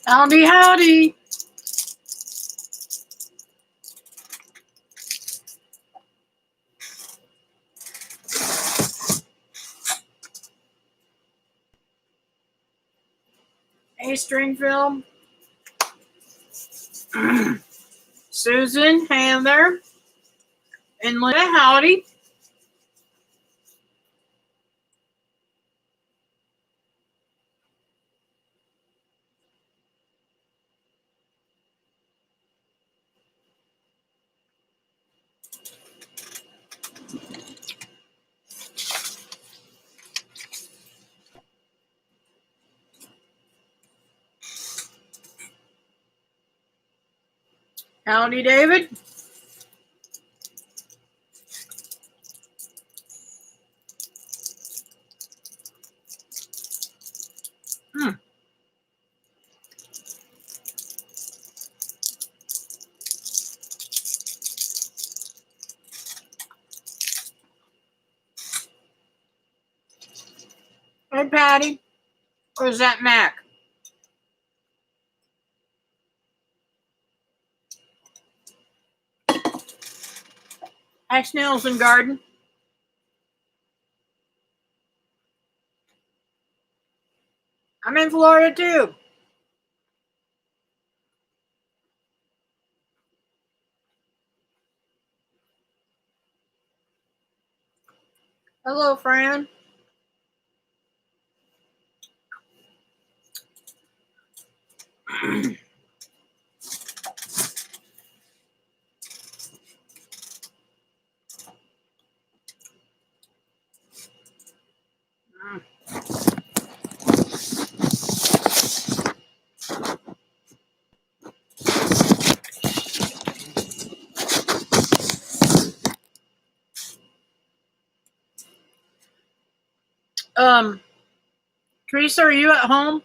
Howdy, howdy. Hey, Stringfield. Susan, Heather, and Linda, howdy. Howdy, David. Hmm. Hey, Patty. Or is that Mac? Hi, Snails and Garden. I'm in Florida, too. Hello, Fran. Teresa, are you at home?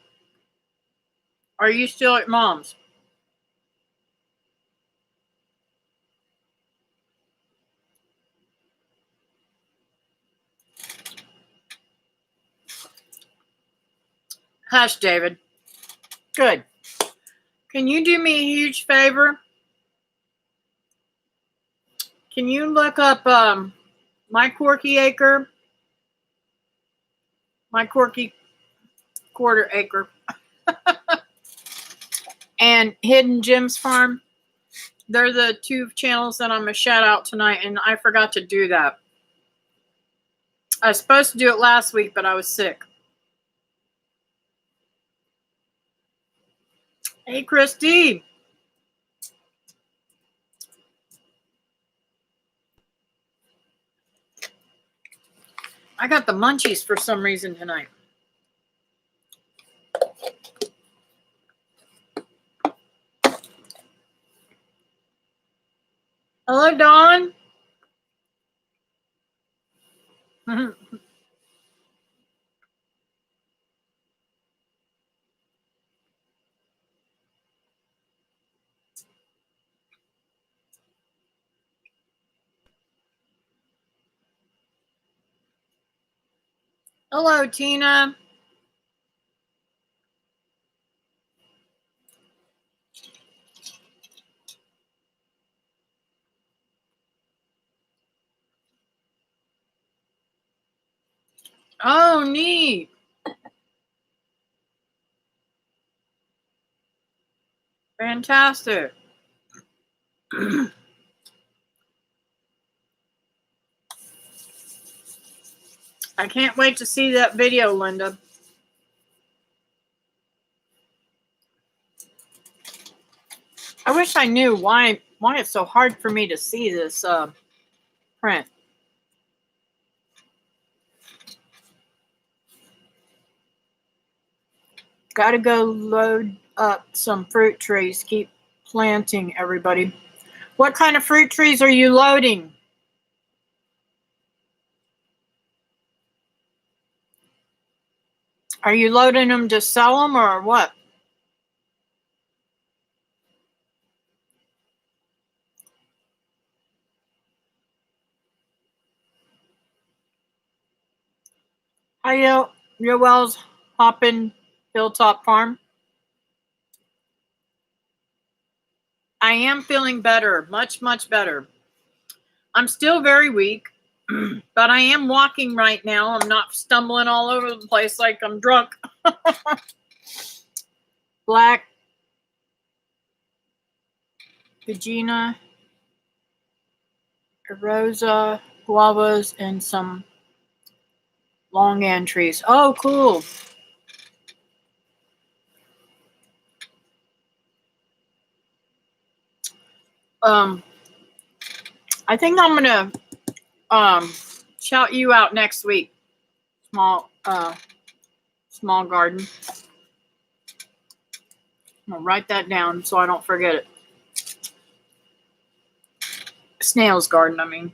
Are you still at Mom's? Hush, David. Good. Can you do me a huge favor? Can you look up my Corky Acre, my Corky Quarter Acre, and Hidden Gems Farm? They're the two channels that I'm going to shout out tonight, and I forgot to do that. I was supposed to do it last week, but I was sick. Hey, Christy. I got the munchies for some reason tonight. Hello, Dawn. Hello, Tina. Oh, neat. Fantastic. I can't wait to see that video, Linda. I wish I knew why it's so hard for me to see this print. Got to go load up some fruit trees. Keep planting, everybody. What kind of fruit trees are you loading? Are you loading them to sell them or what? Hi, Yoel's Hoppin' Hilltop Farm. I am feeling better, much, much better. I'm still very weak, but I am walking right now. I'm not stumbling all over the place like I'm drunk. Black Vagina, Rosa, guavas, and some longan trees. Oh, cool. I think I'm gonna shout you out next week. Small garden. I'm gonna write that down so I don't forget it. Snail's garden, I mean.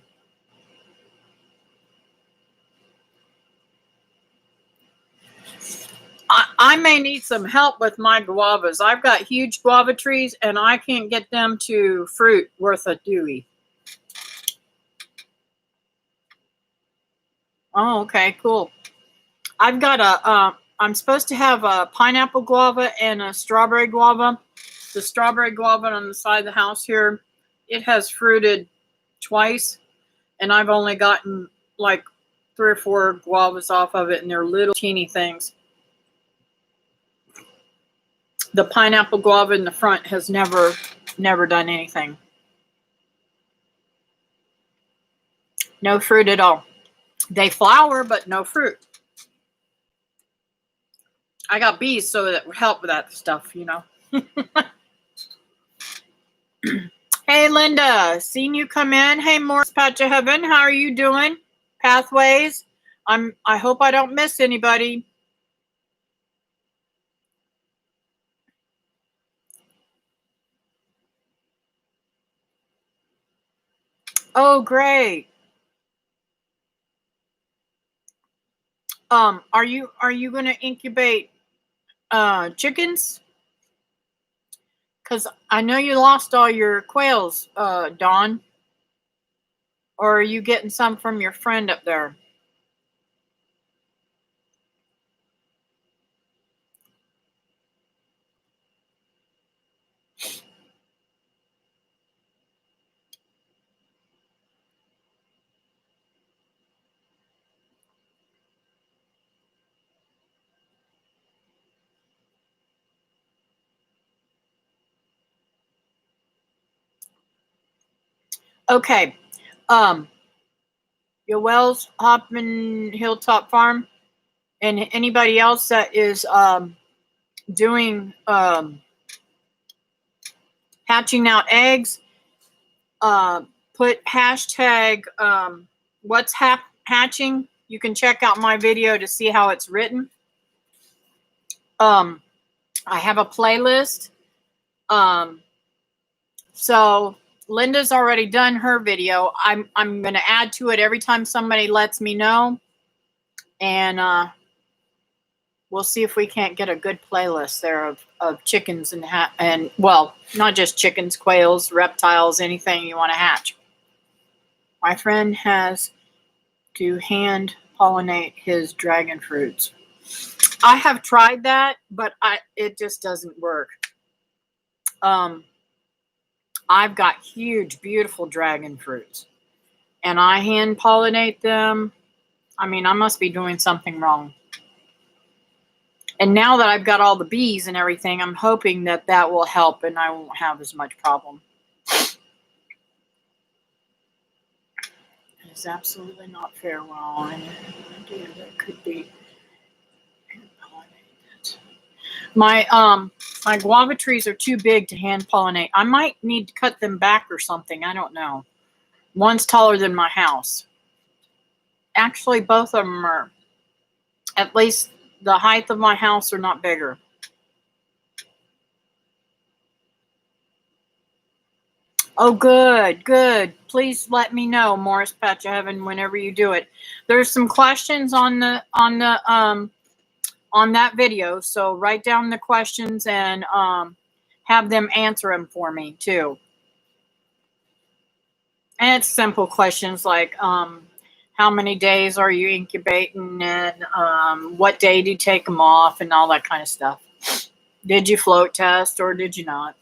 I may need some help with my guavas. I've got huge guava trees and I can't get them to fruit worth a dewey. Oh, okay, cool. I've got I'm supposed to have a pineapple guava and a strawberry guava. The strawberry guava on the side of the house here, it has fruited twice, and I've only gotten like 3 or 4 guavas off of it, and they're little teeny things. The pineapple guava in the front has never done anything. No fruit at all. They flower, but no fruit. I got bees, so that would help with that stuff, you know. Hey, Linda, seen you come in. Hey, Morris Patch of Heaven, how are you doing? Pathways. I hope I don't miss anybody. Oh, great. Are you going to incubate chickens? Because I know you lost all your quails, Dawn. Or are you getting some from your friend up there? Okay. Your Wells Hoffman Hilltop Farm, and anybody else that is doing hatching out eggs, put hashtag what's hatching. You can check out my video to see how it's written. I have a playlist. So Linda's already done her video. I'm going to add to it every time somebody lets me know, and we'll see if we can't get a good playlist there of chickens and well, not just chickens, quails, reptiles, anything you want to hatch. My friend has to hand pollinate his dragon fruits. I have tried that, but it just doesn't work. I've got huge, beautiful dragon fruits, and I hand pollinate them. I mean, I must be doing something wrong. And now that I've got all the bees and everything, I'm hoping that that will help and I won't have as much problem. It is absolutely not fair. Well, I have an idea that could be pollinated. My guava trees are too big to hand pollinate. I might need to cut them back or something. I don't know. One's taller than my house. Actually, both of them are at least the height of my house or not bigger. Oh, good, good. Please let me know, Morris Patch of Heaven, whenever you do it. There's some questions on that video, so write down the questions and have them answer them for me too. And it's simple questions like how many days are you incubating, and what day do you take them off, and all that kind of stuff. Did you float test or did you not?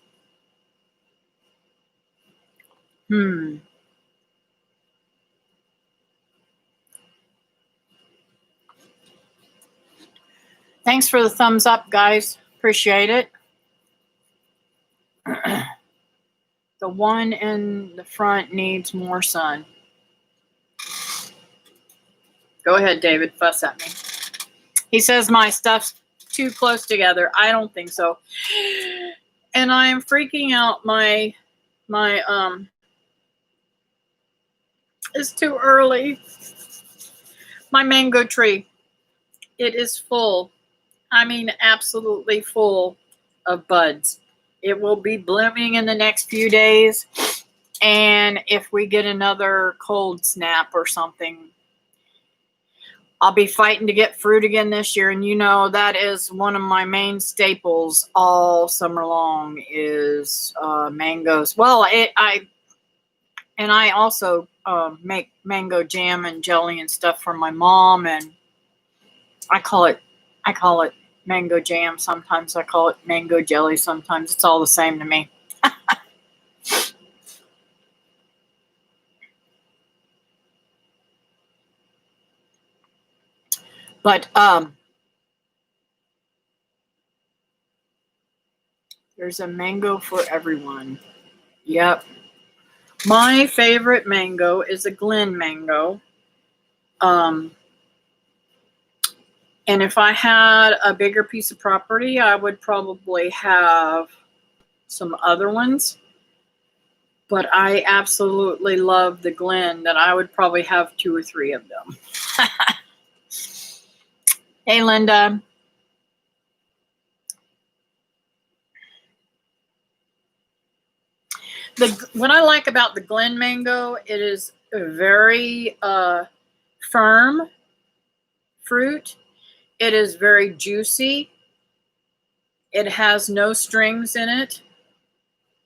Thanks for the thumbs up, guys. Appreciate it. The one in the front needs more sun. Go ahead, David. Fuss at me. He says my stuff's too close together. I don't think so. And I am freaking out. My it's too early. My mango tree, it is full. I mean, absolutely full of buds. It will be blooming in the next few days. And if we get another cold snap or something, I'll be fighting to get fruit again this year. And you know, that is one of my main staples all summer long is mangoes. Well, I also make mango jam and jelly and stuff for my mom, and I call it mango jam. Sometimes I call it mango jelly. Sometimes it's all the same to me. But there's a mango for everyone. Yep. My favorite mango is a Glen mango. And if I had a bigger piece of property, I would probably have some other ones. But I absolutely love the Glen, that I would probably have 2 or 3 of them. Hey, Linda. What I like about the Glen mango, it is a very firm fruit. It is very juicy. It has no strings in it.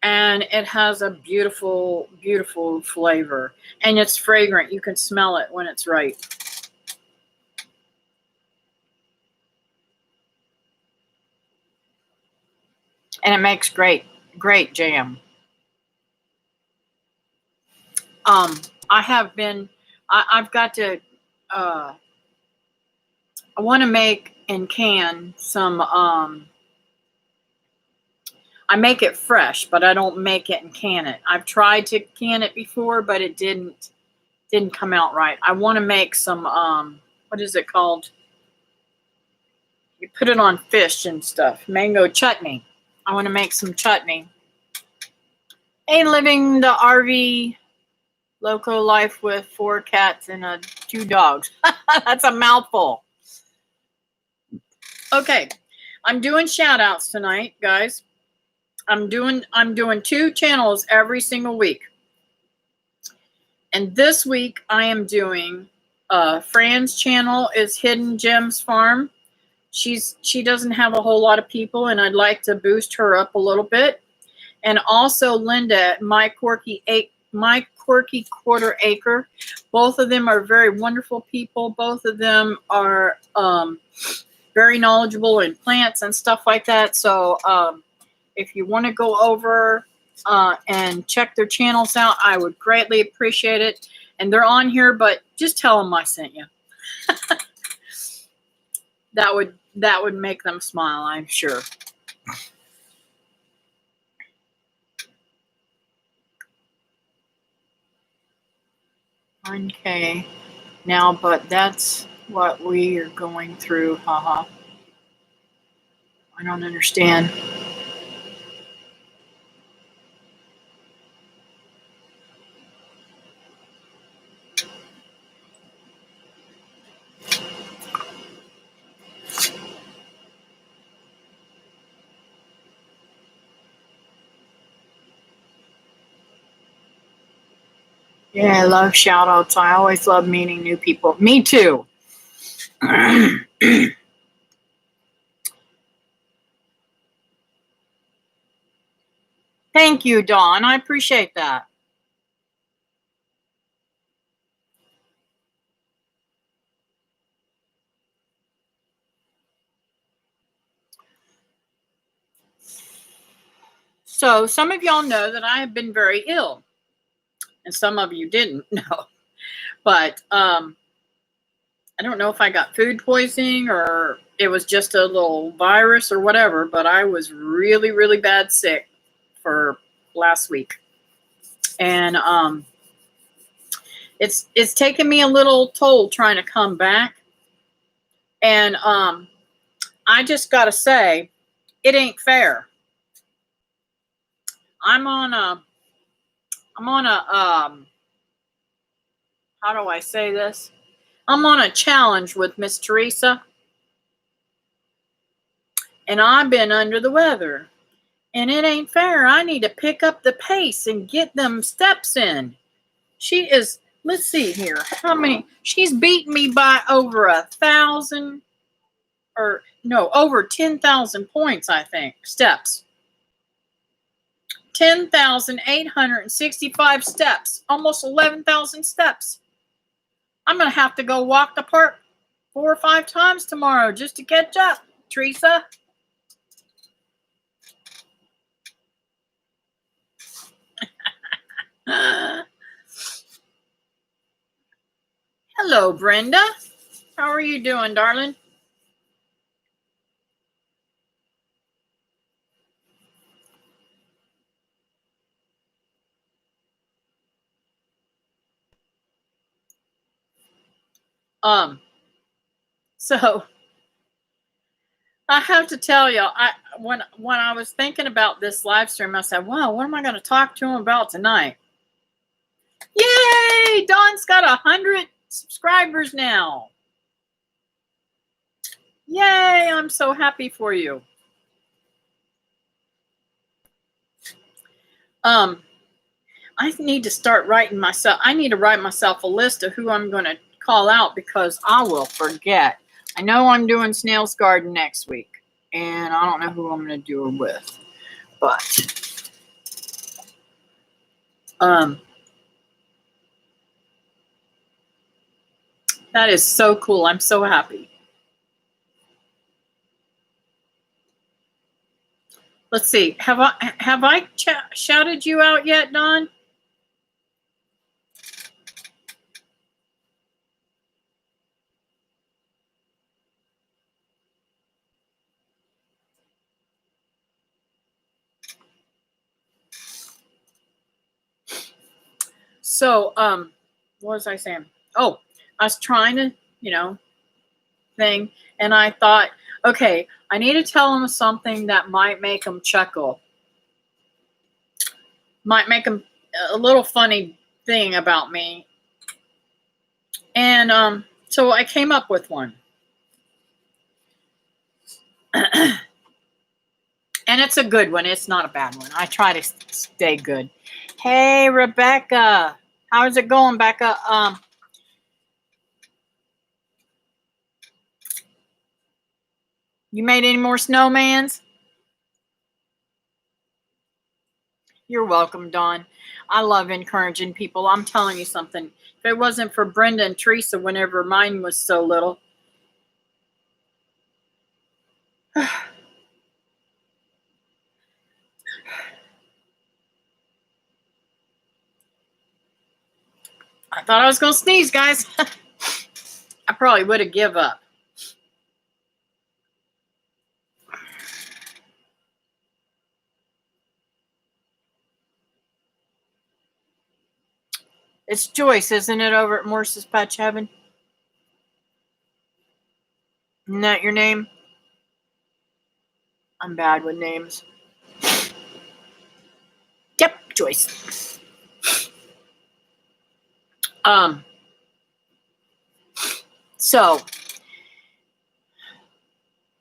And it has a beautiful, beautiful flavor. And it's fragrant. You can smell it when it's right. And it makes great jam. I've got to, I want to make and can some, I make it fresh, but I don't make it and can it. I've tried to can it before, but it didn't come out right. I want to make some, what is it called? You put it on fish and stuff. Mango chutney. I want to make some chutney. Ain't living the RV loco life with 4 cats and 2 dogs. That's a mouthful. Okay, I'm doing shout outs tonight, guys. I'm doing 2 channels every single week. And this week I am doing Fran's channel is Hidden Gems Farm. She doesn't have a whole lot of people, and I'd like to boost her up a little bit. And also Linda, My Quirky Quarter Acre. Both of them are very wonderful people. Both of them are very knowledgeable in plants and stuff like that. So if you want to go over and check their channels out, I would greatly appreciate it. And they're on here, but just tell them I sent you. That would make them smile, I'm sure. Okay, now, but that's what we are going through. Haha. I don't understand. Yeah, I love shout outs. I always love meeting new people. Me too. Thank you, Dawn. I appreciate that. So some of y'all know that I have been very ill. and some of you didn't know. But I don't know if I got food poisoning or it was just a little virus or whatever, but I was really, really bad sick for last week. And it's taken me a little toll trying to come back. And I just got to say, it ain't fair. I'm on a how do I say this? I'm on a challenge with Miss Teresa, and I've been under the weather, and it ain't fair. I need to pick up the pace and get them steps in. She is, let's see here, how many? She's beaten me by over 1,000, or no, over 10,000 points, I think, steps. 10,865 steps, almost 11,000 steps. I'm going to have to go walk the park 4 or 5 times tomorrow just to catch up, Teresa. Hello, Brenda. How are you doing, darling? So I have to tell you, when I was thinking about this live stream, I said, wow, what am I going to talk to him about tonight? Yay! Dawn's got 100 subscribers now. Yay! I'm so happy for you. I need to start writing myself. I need to write myself a list of who I'm going to call out because I will forget. I know I'm doing Snail's Garden next week, and I don't know who I'm going to do it with, but that is so cool. I'm so happy. Let's see. Have I shouted you out yet, Dawn? So, what was I saying? Oh, I was trying to, thing, and I thought, okay, I need to tell them something that might make them chuckle. Might make them a little funny thing about me. And so I came up with one. And it's a good one. It's not a bad one. I try to stay good. Hey, Rebecca. How's it going, Becca? You made any more snowmans? You're welcome, Dawn. I love encouraging people. I'm telling you something. If it wasn't for Brenda and Teresa whenever mine was so little. I thought I was going to sneeze, guys. I probably would have given up. It's Joyce, isn't it, over at Morse's Patch Heaven? Isn't that your name? I'm bad with names. Yep, Joyce. So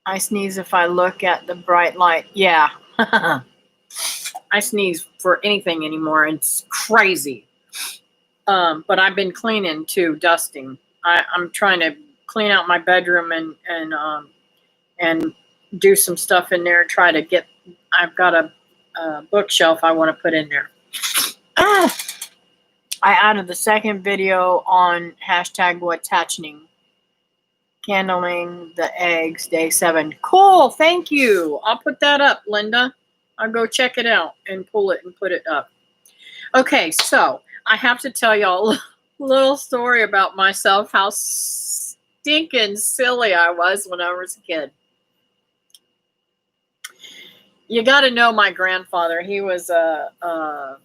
I sneeze if I look at the bright light. Yeah. I sneeze for anything anymore. It's crazy. But I've been cleaning too, dusting. I'm trying to clean out my bedroom and do some stuff in there. Try to get. I've got a bookshelf I want to put in there. I added the second video on hashtag what's happening. Candling the eggs, day 7. Cool, thank you. I'll put that up, Linda. I'll go check it out and pull it and put it up. Okay, so I have to tell y'all a little story about myself, how stinking silly I was when I was a kid. You got to know my grandfather. He was a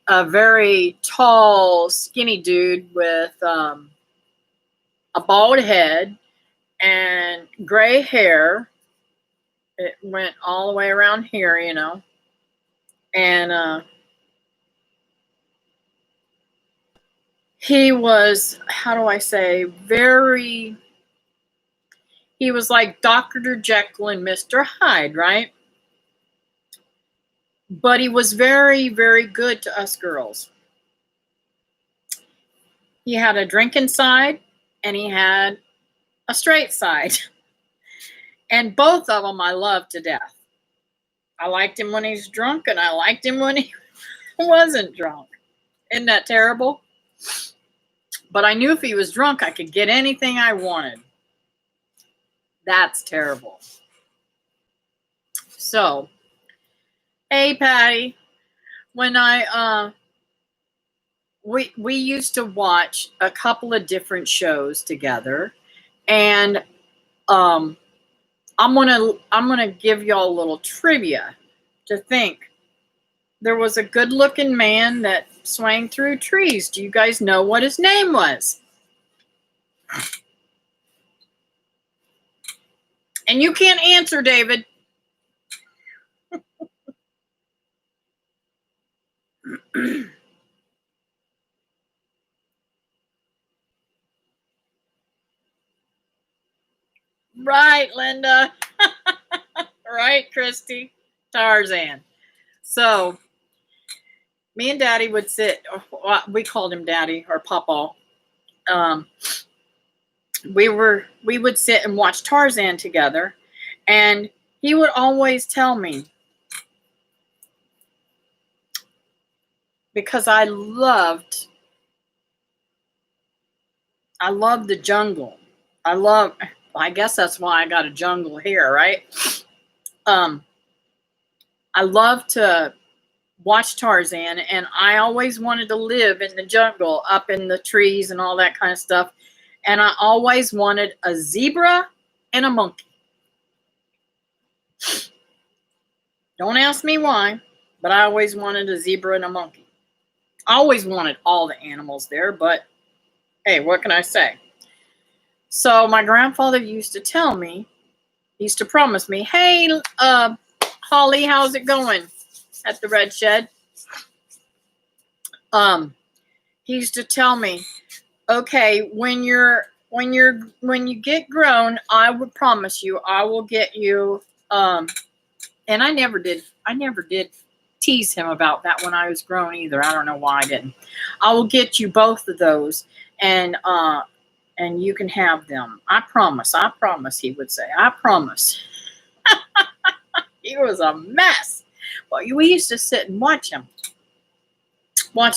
very tall, skinny dude with a bald head and gray hair. It went all the way around here, you know. And he was, how do I say, he was like Dr. Jekyll and Mr. Hyde, right? But he was very, very good to us girls. He had a drinking side and he had a straight side. And both of them I loved to death. I liked him when he's drunk and I liked him when he wasn't drunk. Isn't that terrible? But I knew if he was drunk, I could get anything I wanted. That's terrible. So, hey, Patty, when we used to watch a couple of different shows together, and I'm gonna give y'all a little trivia to think. There was a good-looking man that swang through trees. Do you guys know what his name was? And you can't answer, David. Right, Linda. Right, Christy. Tarzan. So, me and Daddy would sit. We called him Daddy or Papa. We would sit and watch Tarzan together, and he would always tell me, because I loved the jungle. I guess that's why I got a jungle here, right? I love to watch Tarzan, and I always wanted to live in the jungle, up in the trees and all that kind of stuff. And I always wanted a zebra and a monkey. Don't ask me why, but I always wanted a zebra and a monkey. I always wanted all the animals there, but hey, what can I say? So my grandfather used to tell me, he used to promise me, hey, Holly, how's it going at the Red Shed? He used to tell me, okay, when you get grown, I would promise you, I will get you, and I never did tease him about that when I was grown either. I don't know why I didn't. I will get you both of those, and you can have them. I promise, he would say. I promise. He was a mess. Well, we used to sit and watch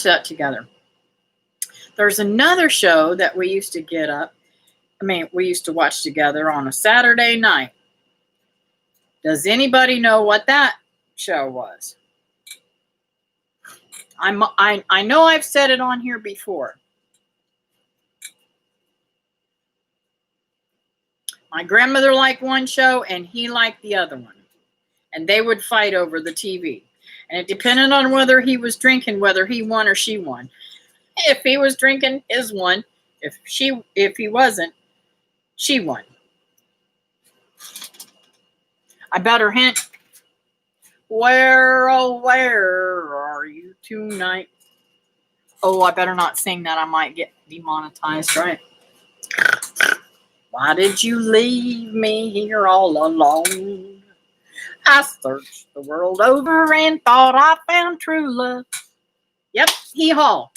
that together. There's another show that we used to we used to watch together on a Saturday night. Does anybody know what that show was? I know I've said it on here before. My grandmother liked one show and he liked the other one. And they would fight over the TV. And it depended on whether he was drinking, whether he won or she won. If he was drinking, his won. If he wasn't, she won. I better hint. Where, oh, where are you tonight? Oh, I better not sing that. I might get demonetized, right? Why did you leave me here all alone? I searched the world over and thought I found true love. Yep, hee-haw.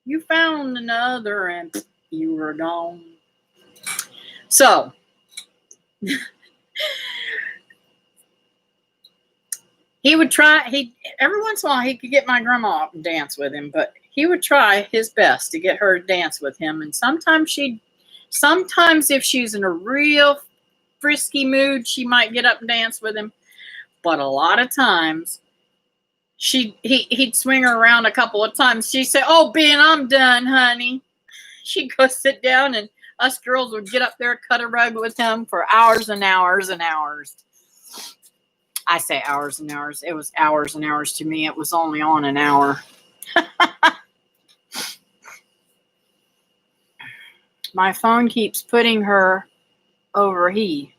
You found another and you were gone. So, he would try, every once in a while he could get my grandma up and dance with him, but he would try his best to get her to dance with him. And sometimes if she's in a real frisky mood, she might get up and dance with him. But a lot of times he'd swing her around a couple of times. She'd say, "Oh, Ben, I'm done, honey." She'd go sit down, and us girls would get up there, cut a rug with him for hours and hours and hours. I say hours and hours. It was hours and hours to me. It was only on an hour. My phone keeps putting her over he.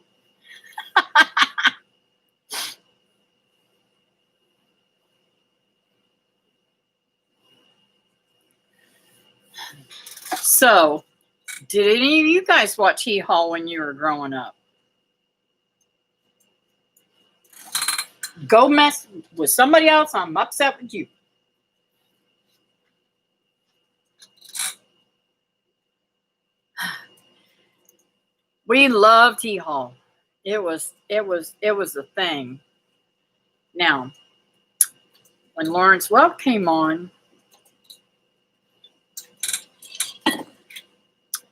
So, did any of you guys watch Hee Haw when you were growing up? Go mess with somebody else. I'm upset with you. We loved Hee Haw. It was a thing. Now, when Lawrence Welk came on,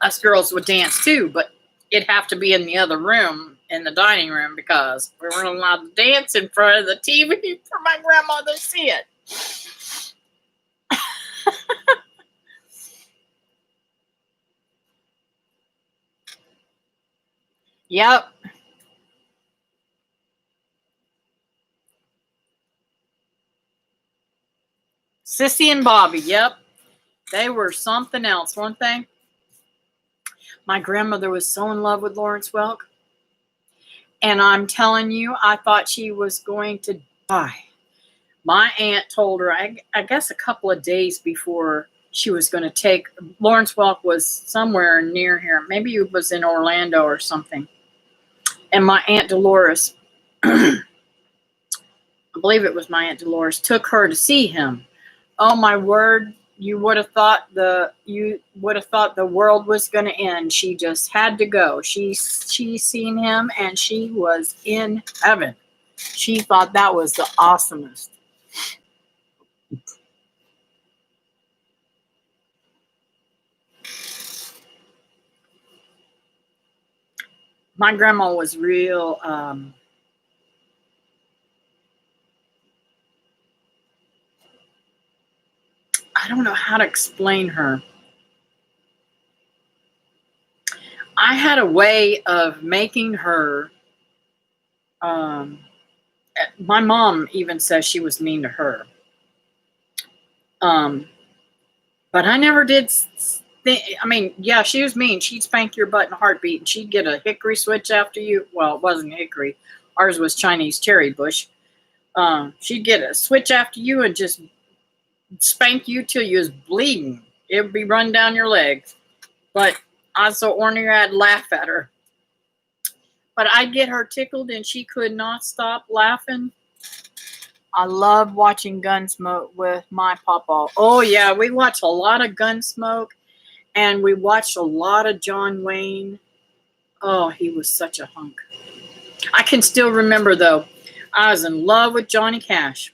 us girls would dance too, but it'd have to be in the other room, in the dining room, because we weren't allowed to dance in front of the TV for my grandmother to see it. Yep. Sissy and Bobby, yep. They were something else, weren't they? My grandmother was so in love with Lawrence Welk. And I'm telling you, I thought she was going to die. My aunt told her, I guess a couple of days before she was going to take, Lawrence Welk was somewhere near here. Maybe he was in Orlando or something. And my Aunt Dolores, I believe it was my Aunt Dolores, took her to see him. Oh my word, you would have thought the world was going to end. She just had to go. She seen him and she was in heaven. She thought that was the awesomest. My grandma was real, I don't know how to explain her. I had a way of making her, my mom even says she was mean to her. But I never did I mean, yeah, she was mean. She'd spank your butt in a heartbeat, and she'd get a hickory switch after you. Well, it wasn't hickory. Ours was Chinese cherry bush. She'd get a switch after you and just spank you till you was bleeding. It would be run down your legs. But I was so ornery I'd laugh at her. But I'd get her tickled, and she could not stop laughing. I love watching Gunsmoke with my papa. Oh, yeah, we watched a lot of Gunsmoke, and we watched a lot of John Wayne. Oh, he was such a hunk. I can still remember, though, I was in love with Johnny Cash.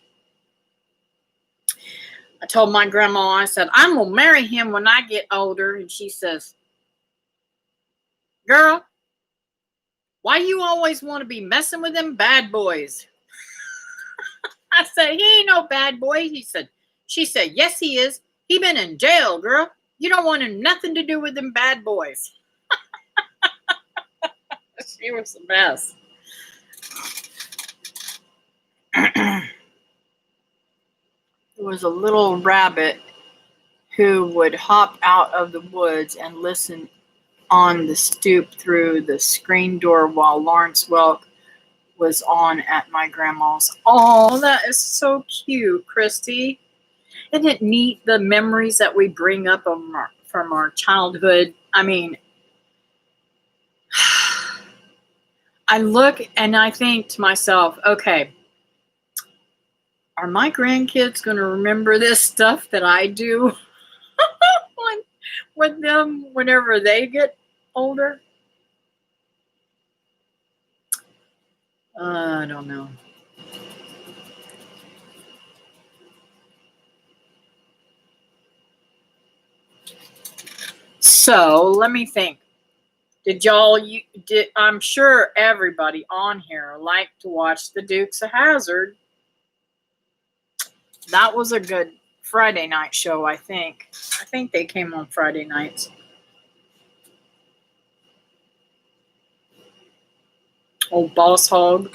I told my grandma, I said, I'm going to marry him when I get older. And she says, girl, why you always want to be messing with them bad boys? I said, he ain't no bad boy. She said, yes, he is. He been in jail, girl. You don't want him nothing to do with them bad boys. She was the best. There was a little rabbit who would hop out of the woods and listen on the stoop through the screen door while Lawrence Welk was on at my grandma's. Oh, that is so cute, Christy. Isn't it neat, the memories that we bring up from our childhood? I mean, I look and I think to myself, okay, are my grandkids going to remember this stuff that I do with them whenever they get older? I don't know. So let me think. I'm sure everybody on here liked to watch the Dukes of Hazzard. That was a good Friday night show, I think. I think they came on Friday nights. Old Boss Hog.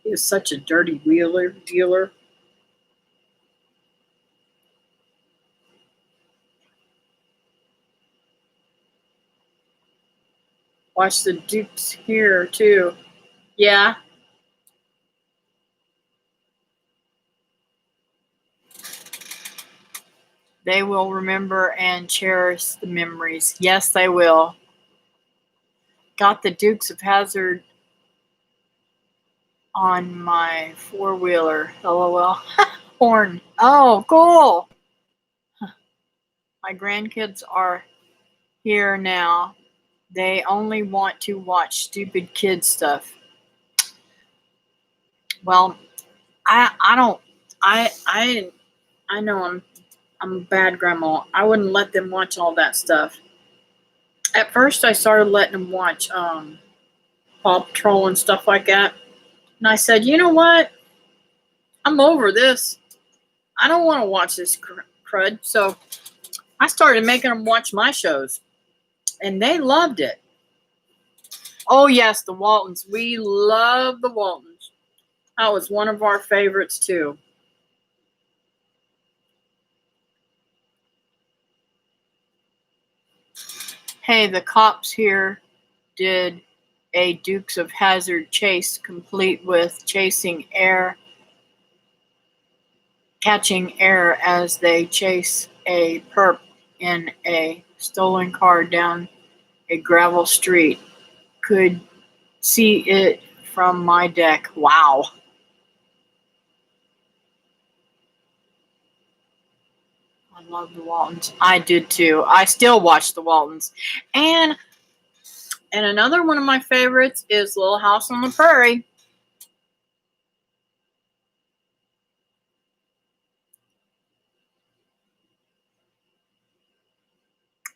He was such a dirty dealer. Watch the Dukes here, too. Yeah. They will remember and cherish the memories. Yes, they will. Got the Dukes of Hazzard on my four-wheeler. LOL. Horn. Oh, cool. My grandkids are here now. They only want to watch stupid kid stuff. Well, I don't I know I'm a bad grandma. I wouldn't let them watch all that stuff. At first I started letting them watch Paw Patrol and stuff like that. And I said, you know what? I'm over this. I don't want to watch this crud. So I started making them watch my shows. And they loved it. Oh, yes, the Waltons. We love the Waltons. That was one of our favorites, too. Hey, the cops here did a Dukes of Hazzard chase, complete with catching air as they chase a perp in a stolen car down a gravel street. Could see it from my deck. Wow. I love the Waltons. I did too. I still watch the Waltons. And another one of my favorites is Little House on the Prairie.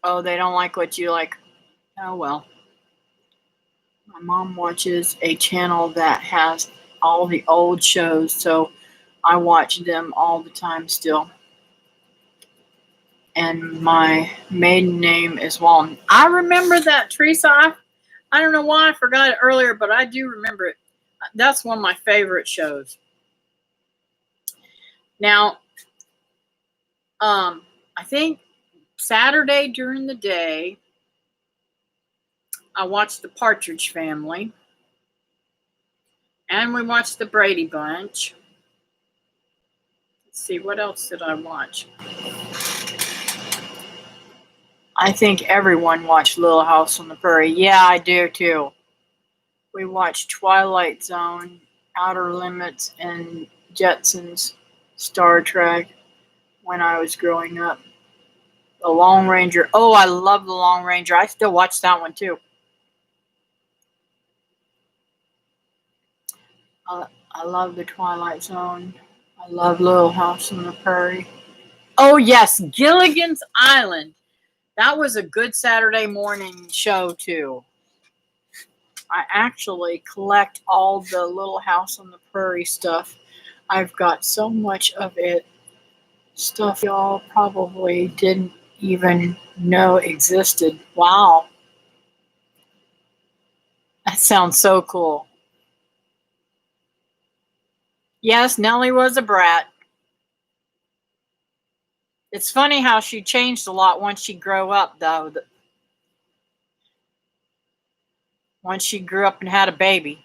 Oh, they don't like what you like. Oh, well. My mom watches a channel that has all the old shows, so I watch them all the time still. And my maiden name is Walton. I remember that, Teresa. I don't know why I forgot it earlier, but I do remember it. That's one of my favorite shows. Now, I think Saturday during the day, I watched the Partridge Family. And we watched the Brady Bunch. Let's see, what else did I watch? I think everyone watched Little House on the Prairie. Yeah, I do too. We watched Twilight Zone, Outer Limits, and Jetsons, Star Trek when I was growing up. The Lone Ranger. Oh, I love The Lone Ranger. I still watch that one too. I love the Twilight Zone. I love Little House on the Prairie. Oh, yes, Gilligan's Island. That was a good Saturday morning show, too. I actually collect all the Little House on the Prairie stuff. I've got so much of it. Stuff y'all probably didn't even know existed. Wow. That sounds so cool. Yes, Nellie was a brat. It's funny how she changed a lot once she grew up, though. Once she grew up and had a baby.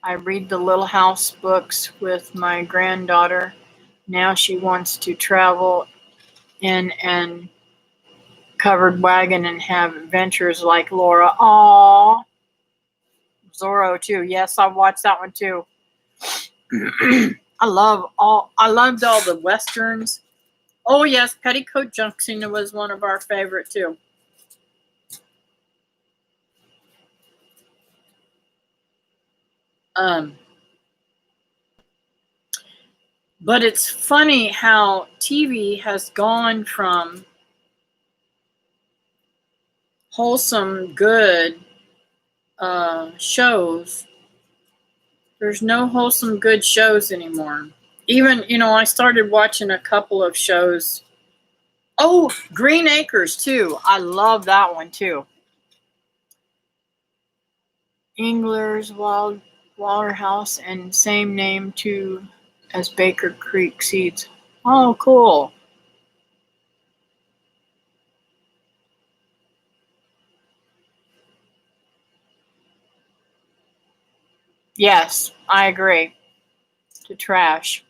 I read the Little House books with my granddaughter. Now she wants to travel in an covered wagon and have adventures like Laura. Aww. Zorro too. Yes, I watched that one too. I loved all the westerns. Oh yes, Petticoat Junction was one of our favorite too. But it's funny how TV has gone from wholesome, good shows. There's no wholesome good shows anymore. Even, I started watching a couple of shows. Oh, Green Acres too. I love that one too. Engler's Waller House and same name too as Baker Creek Seeds. Oh, cool. Yes, I agree. To trash.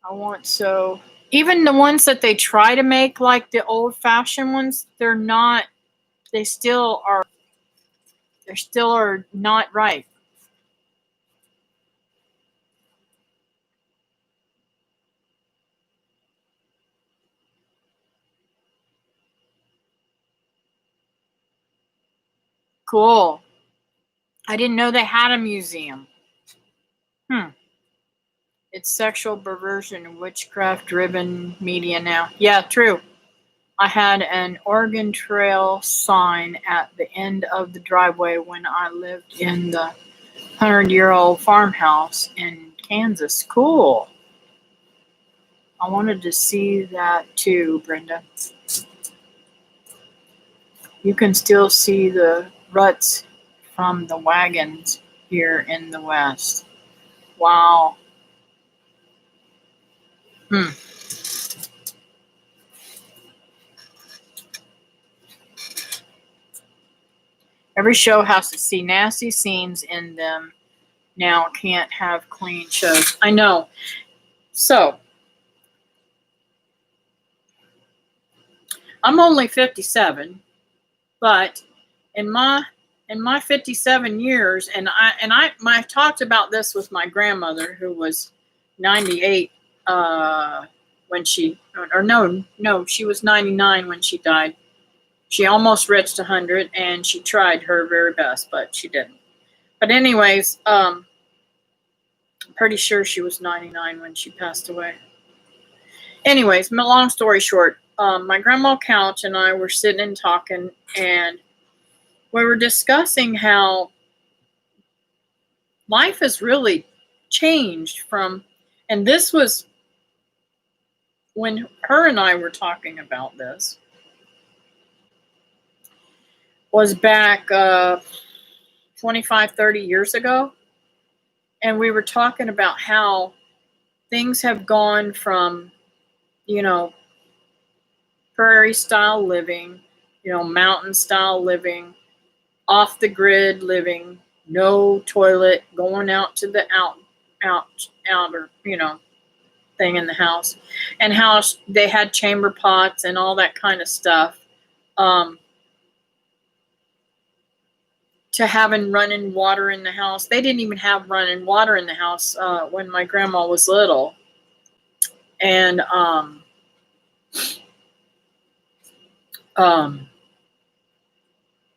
I want so. Even the ones that they try to make like the old-fashioned ones, they're not. They still are. They still are not right. Cool. I didn't know they had a museum. It's sexual perversion and witchcraft-driven media now. Yeah, true. I had an Oregon Trail sign at the end of the driveway when I lived in the 100-year-old farmhouse in Kansas. Cool. I wanted to see that too, Brenda. You can still see the ruts from the wagons here in the West. Wow. Every show has to see nasty scenes in them. Now can't have clean shows. I know. So, I'm only 57, but in my 57 years, and I talked about this with my grandmother who was 98 when she, or no, she was 99 when she died. She almost reached 100, and she tried her very best, but she didn't. But anyways, I'm pretty sure she was 99 when she passed away. Anyways, long story short, my grandma Couch and I were sitting and talking, and we were discussing how life has really changed from, and this was when her and I were talking about this, was back 25, 30 years ago. And we were talking about how things have gone from, prairie style living, mountain style living, off the grid living, no toilet, going out to the outer, thing in the house, and how they had chamber pots and all that kind of stuff, to having running water in the house. They didn't even have running water in the house when my grandma was little. And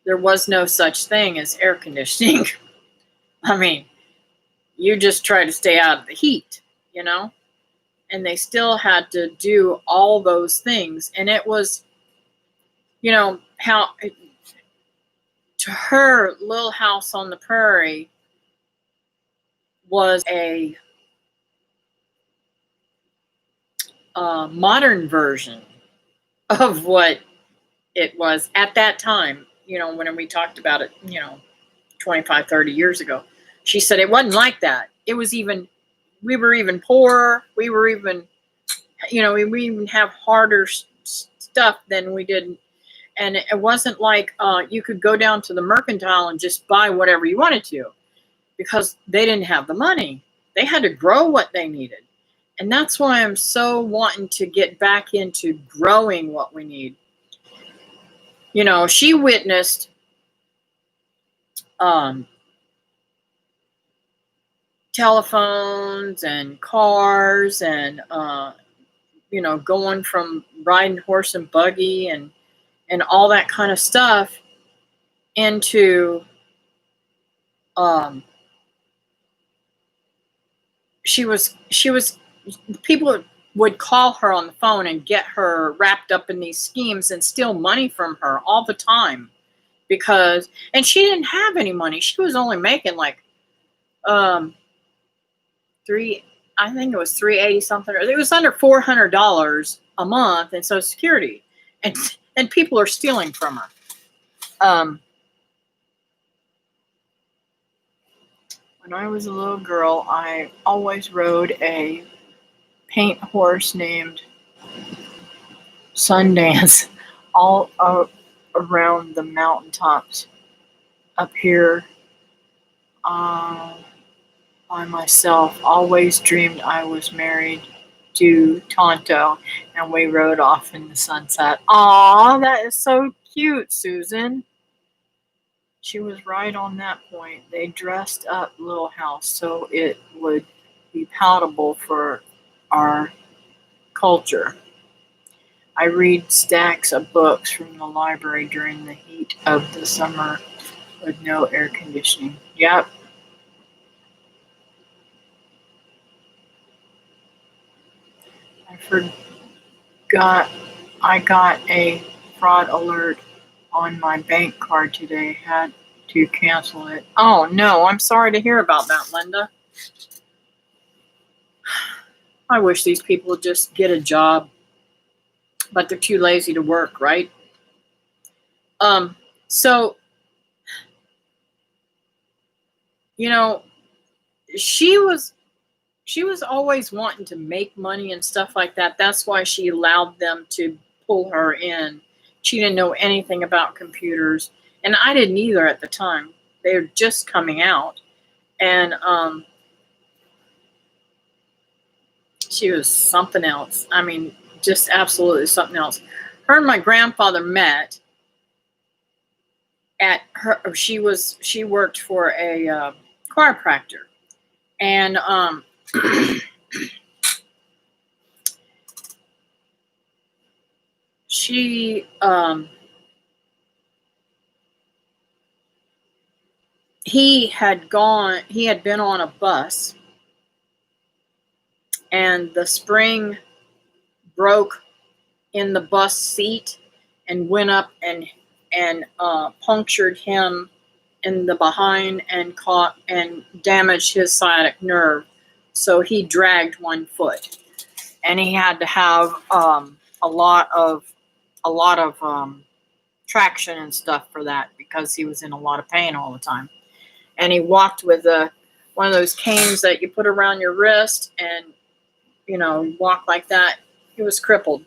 there was no such thing as air conditioning. I mean, you just try to stay out of the heat, and they still had to do all those things. And it was, how to her, little house on the prairie was a modern version of what it was at that time, when we talked about it, 25, 30 years ago. She said it wasn't like that. It was even, we were even poorer. We were even, we even have harder stuff than we did. And it wasn't like you could go down to the mercantile and just buy whatever you wanted to, because they didn't have the money. They had to grow what they needed. And that's why I'm so wanting to get back into growing what we need. She witnessed telephones and cars and, going from riding horse and buggy and all that kind of stuff into, she was, people would call her on the phone and get her wrapped up in these schemes and steal money from her all the time, and she didn't have any money. She was only making like I think it was 380 something. It was under $400 a month in Social Security, and people are stealing from her. When I was a little girl, I always rode a paint horse named Sundance all around the mountaintops up here by myself. Always dreamed I was married to Tonto, and we rode off in the sunset. Aw, that is so cute, Susan. She was right on that point. They dressed up Little House so it would be palatable for our culture. I read stacks of books from the library during the heat of the summer with no air conditioning. Yep. I got a fraud alert on my bank card today. Had to cancel it. Oh no, I'm sorry to hear about that, Linda. I wish these people would just get a job, but they're too lazy to work, right? So, you know, she was always wanting to make money and stuff like that. That's why she allowed them to pull her in. She didn't know anything about computers, and I didn't either at the time. They were just coming out, and she was something else. I mean, just absolutely something else. Her and my grandfather met at her. She worked for a chiropractor, and he had been on a bus, and the spring broke in the bus seat and went up and punctured him in the behind and damaged his sciatic nerve. So he dragged one foot, and he had to have a lot of traction and stuff for that because he was in a lot of pain all the time. And he walked with one of those canes that you put around your wrist, and walk like that. He was crippled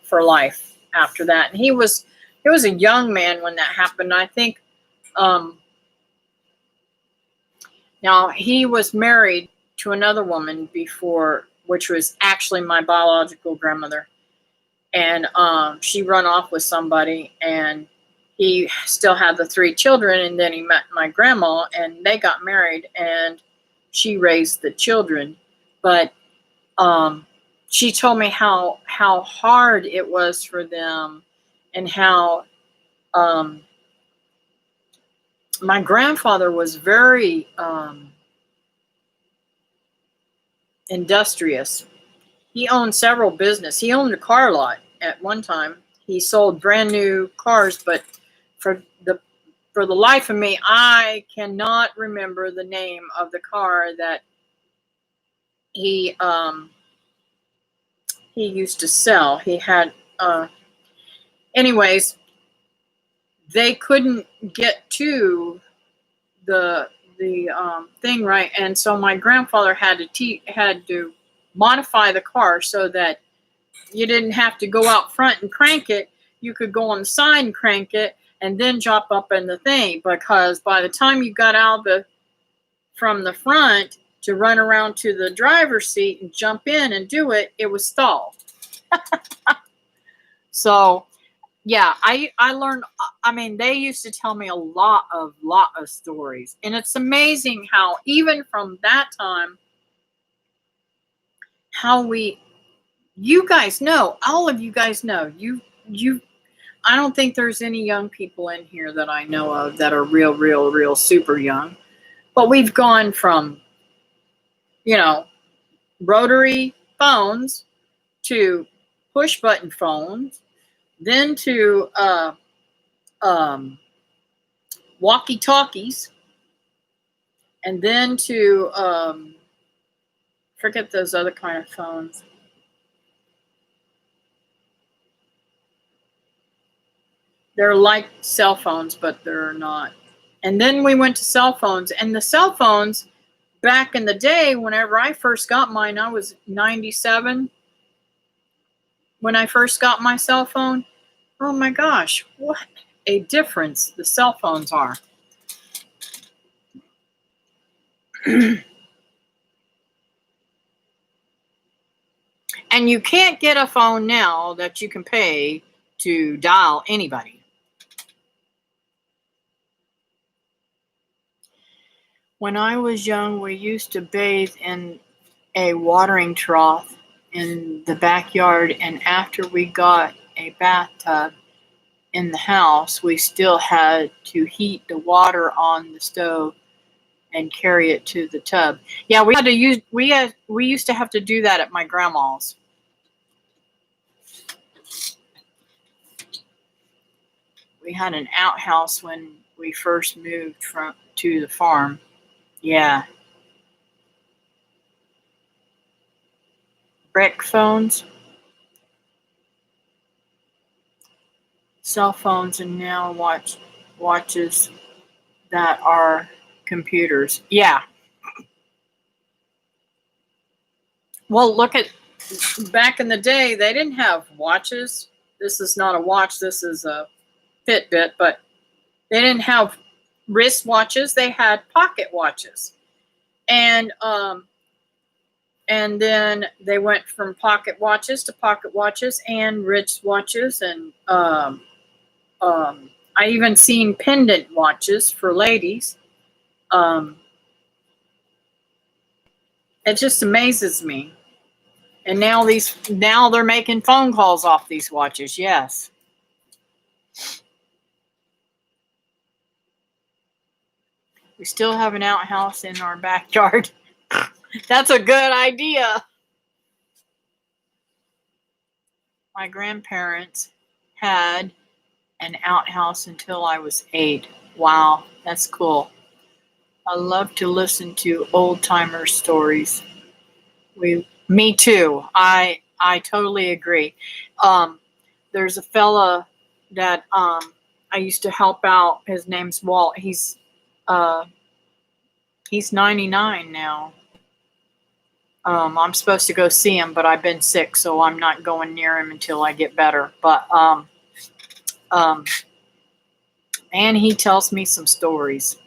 for life after that. And he was a young man when that happened. I think now he was married to another woman before, which was actually my biological grandmother. And she run off with somebody, and he still had the 3 children. And then he met my grandma, and they got married, and she raised the children. But she told me how hard it was for them, and how my grandfather was very industrious. He owned several businesses. He owned a car lot at one time. He sold brand new cars, but for the life of me, I cannot remember the name of the car that he used to sell. He had anyways, they couldn't get to the thing right, and so my grandfather had to modify the car so that you didn't have to go out front and crank it. You could go on the side and crank it, and then drop up in the thing, because by the time you got out from the front to run around to the driver's seat and jump in and do it, it was stalled. So yeah, I learned. I mean, they used to tell me a lot of stories, and it's amazing how even from that time, how you guys know, all of you guys know, you. I don't think there's any young people in here that I know of that are real super young, but we've gone from, rotary phones to push button phones, then to walkie-talkies, and then to forget those other kind of phones. They're like cell phones, but they're not. And then we went to cell phones, and the cell phones back in the day, whenever I first got mine, I was 97 when I first got my cell phone. Oh my gosh, what a difference the cell phones are. And you can't get a phone now that you can pay to dial anybody. When I was young, we used to bathe in a watering trough in the backyard, and after we got a bathtub in the house, we still had to heat the water on the stove and carry it to the tub. Yeah, we used to have to do that at my grandma's. We had an outhouse when we first moved to the farm. Yeah. Brick phones, cell phones, and now watches that are computers. Yeah. Well, look at back in the day, they didn't have watches. This is not a watch. This is a Fitbit, but they didn't have wrist watches. They had pocket watches. And then they went from pocket watches to pocket watches and wrist watches, and I even seen pendant watches for ladies. It just amazes me. And now they're making phone calls off these watches. Yes. We still have an outhouse in our backyard. That's a good idea. My grandparents had an outhouse until I was 8. Wow, that's cool. I love to listen to old-timer stories. Me too. I totally agree. There's a fella that I used to help out. His name's Walt. He's 99 now. I'm supposed to go see him, but I've been sick, so I'm not going near him until I get better. But and he tells me some stories.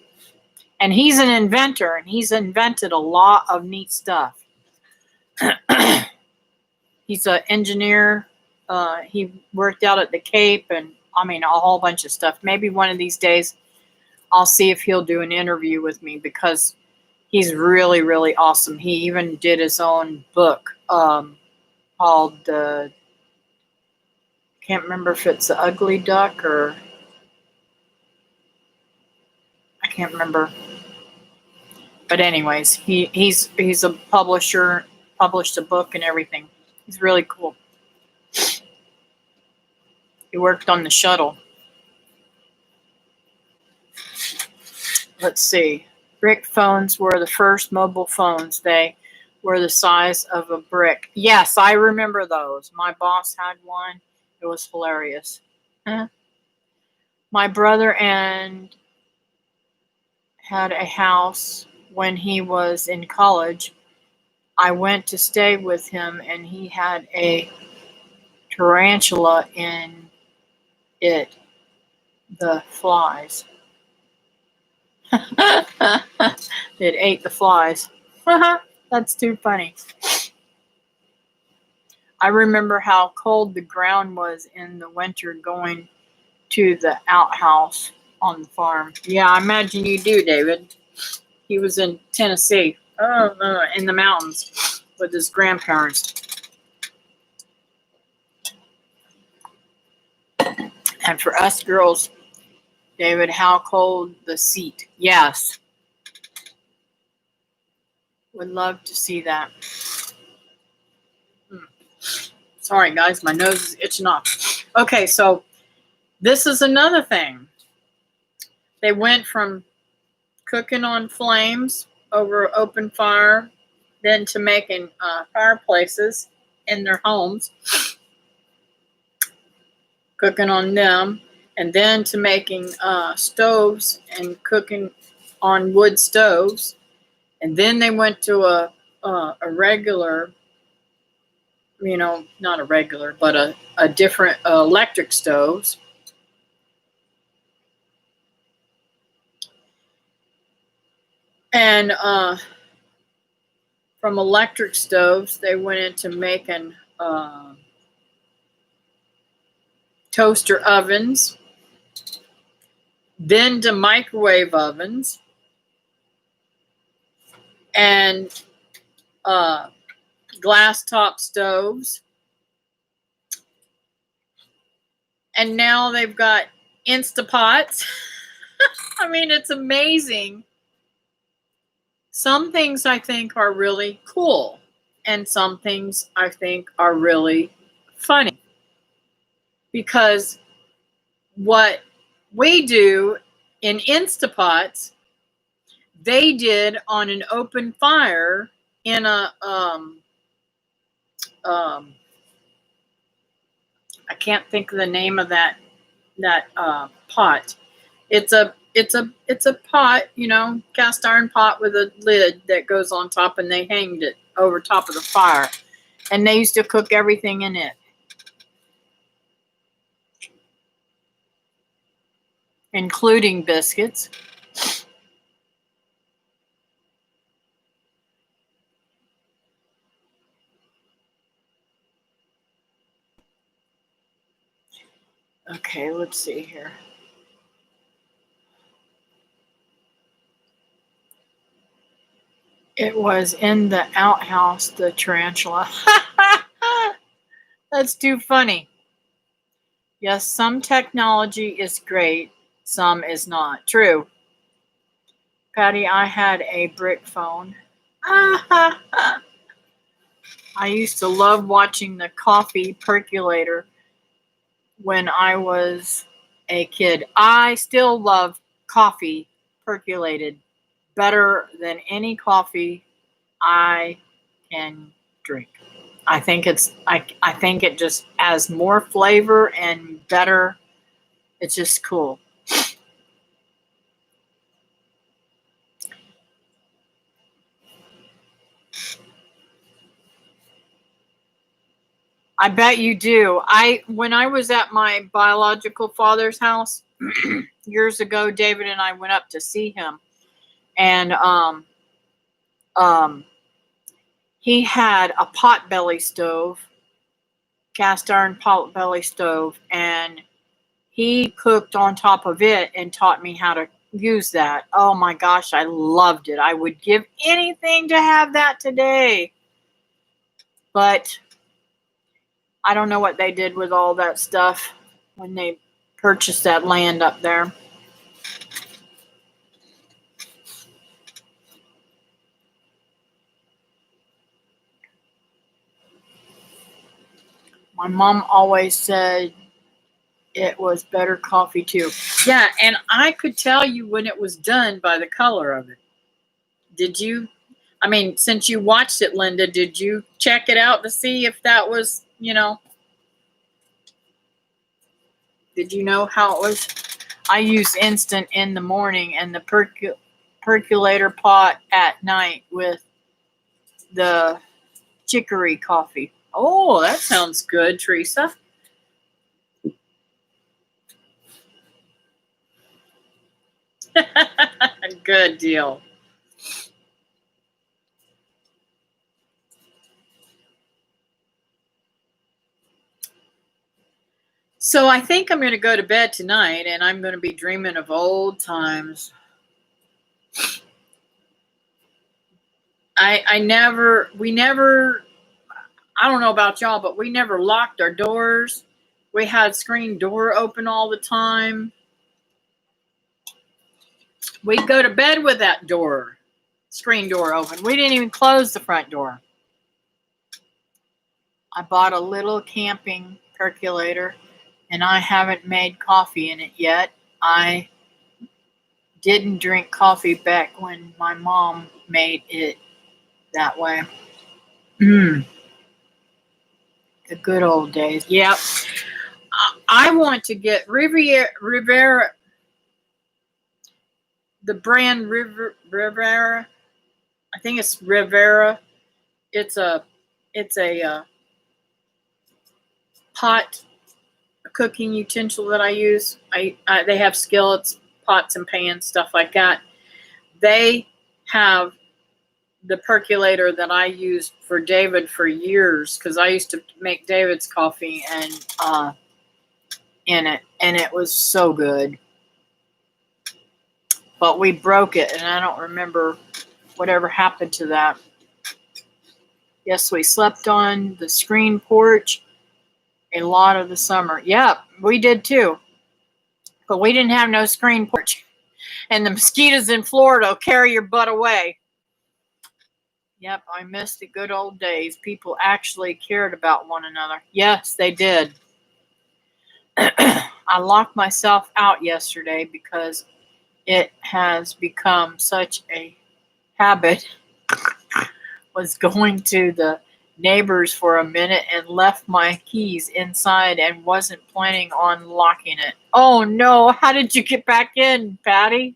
And he's an inventor, and he's invented a lot of neat stuff. He's an engineer. He worked out at the Cape, and I mean, a whole bunch of stuff. Maybe one of these days I'll see if he'll do an interview with me, because he's really, really awesome. He even did his own book called, can't remember if it's The Ugly Duck or, I can't remember. But anyways, he's a publisher, published a book and everything. He's really cool. He worked on the shuttle. Let's see. Brick phones were the first mobile phones. They were the size of a brick. Yes, I remember those. My boss had one. It was hilarious. My brother had a house when he was in college. I went to stay with him, and he had a tarantula in it. The flies. It ate the flies. That's too funny. I remember how cold the ground was in the winter going to the outhouse on the farm. Yeah, I imagine you do, David. He was in Tennessee, in the mountains with his grandparents. And for us girls, David, how cold the seat. Yes. Would love to see that. Sorry, guys, my nose is itching off. Okay, so this is another thing. They went from cooking on flames over open fire, then to making fireplaces in their homes, cooking on them, and then to making stoves and cooking on wood stoves. And then they went to a regular, not a regular, but a different electric stoves. And from electric stoves, they went into making toaster ovens, then to microwave ovens, and glass top stoves. And now they've got Instapots. I mean, it's amazing. Some things I think are really cool, and some things I think are really funny. Because what we do in Instapots, they did on an open fire in a I can't think of the name of that pot. It's a pot, cast iron pot with a lid that goes on top, and they hanged it over top of the fire, and they used to cook everything in it, including biscuits. Okay, let's see here. It was in the outhouse, the tarantula. That's too funny. Yes, some technology is great, some is not. True. Patty, I had a brick phone. I used to love watching the coffee percolator when I was a kid. I still love coffee percolated better than any coffee I can drink. I think I think it just has more flavor and better. It's just cool. I bet you do. When I was at my biological father's house years ago, David and I went up to see him, and he had a potbelly stove, cast iron potbelly stove, and he cooked on top of it and taught me how to use that. Oh my gosh, I loved it. I would give anything to have that today. But I don't know what they did with all that stuff when they purchased that land up there. My mom always said it was better coffee too. Yeah, and I could tell you when it was done by the color of it. Did you? I mean, since you watched it, Linda, did you check it out to see if that was, did you know how it was? I use instant in the morning and the percolator pot at night with the chicory coffee. Oh, that sounds good, Teresa. Good deal. So I think I'm going to go to bed tonight, and I'm going to be dreaming of old times. We never, I don't know about y'all, but we never locked our doors. We had screen door open all the time. We'd go to bed with that screen door open. We didn't even close the front door. I bought a little camping percolator, and I haven't made coffee in it yet. I didn't drink coffee back when my mom made it that way. The good old days. Yep. I want to get Rivera, the brand Rivera. I think it's Rivera. It's a pot, a cooking utensil that I use. They have skillets, pots and pans, stuff like that. They have the percolator that I used for David for years, because I used to make David's coffee and in it, and it was so good. But we broke it, and I don't remember whatever happened to that. Yes, we slept on the screen porch a lot of the summer. Yep, we did too. But we didn't have no screen porch. And the mosquitoes in Florida will carry your butt away. Yep, I miss the good old days. People actually cared about one another. Yes, they did. I locked myself out yesterday because it has become such a habit. Was going to the neighbors for a minute and left my keys inside and wasn't planning on locking it. Oh no, how did you get back in, Patty?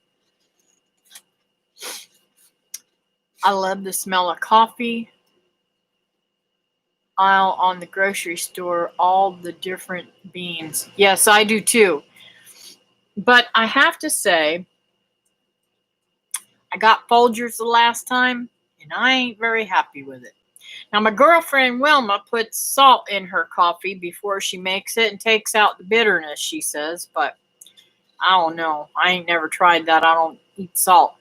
I love the smell of coffee aisle on the grocery store, all the different beans. Yes, I do too. But I have to say, I got Folgers the last time, and I ain't very happy with it. Now, my girlfriend Wilma puts salt in her coffee before she makes it and takes out the bitterness, she says, but I don't know. I ain't never tried that. I don't eat salt.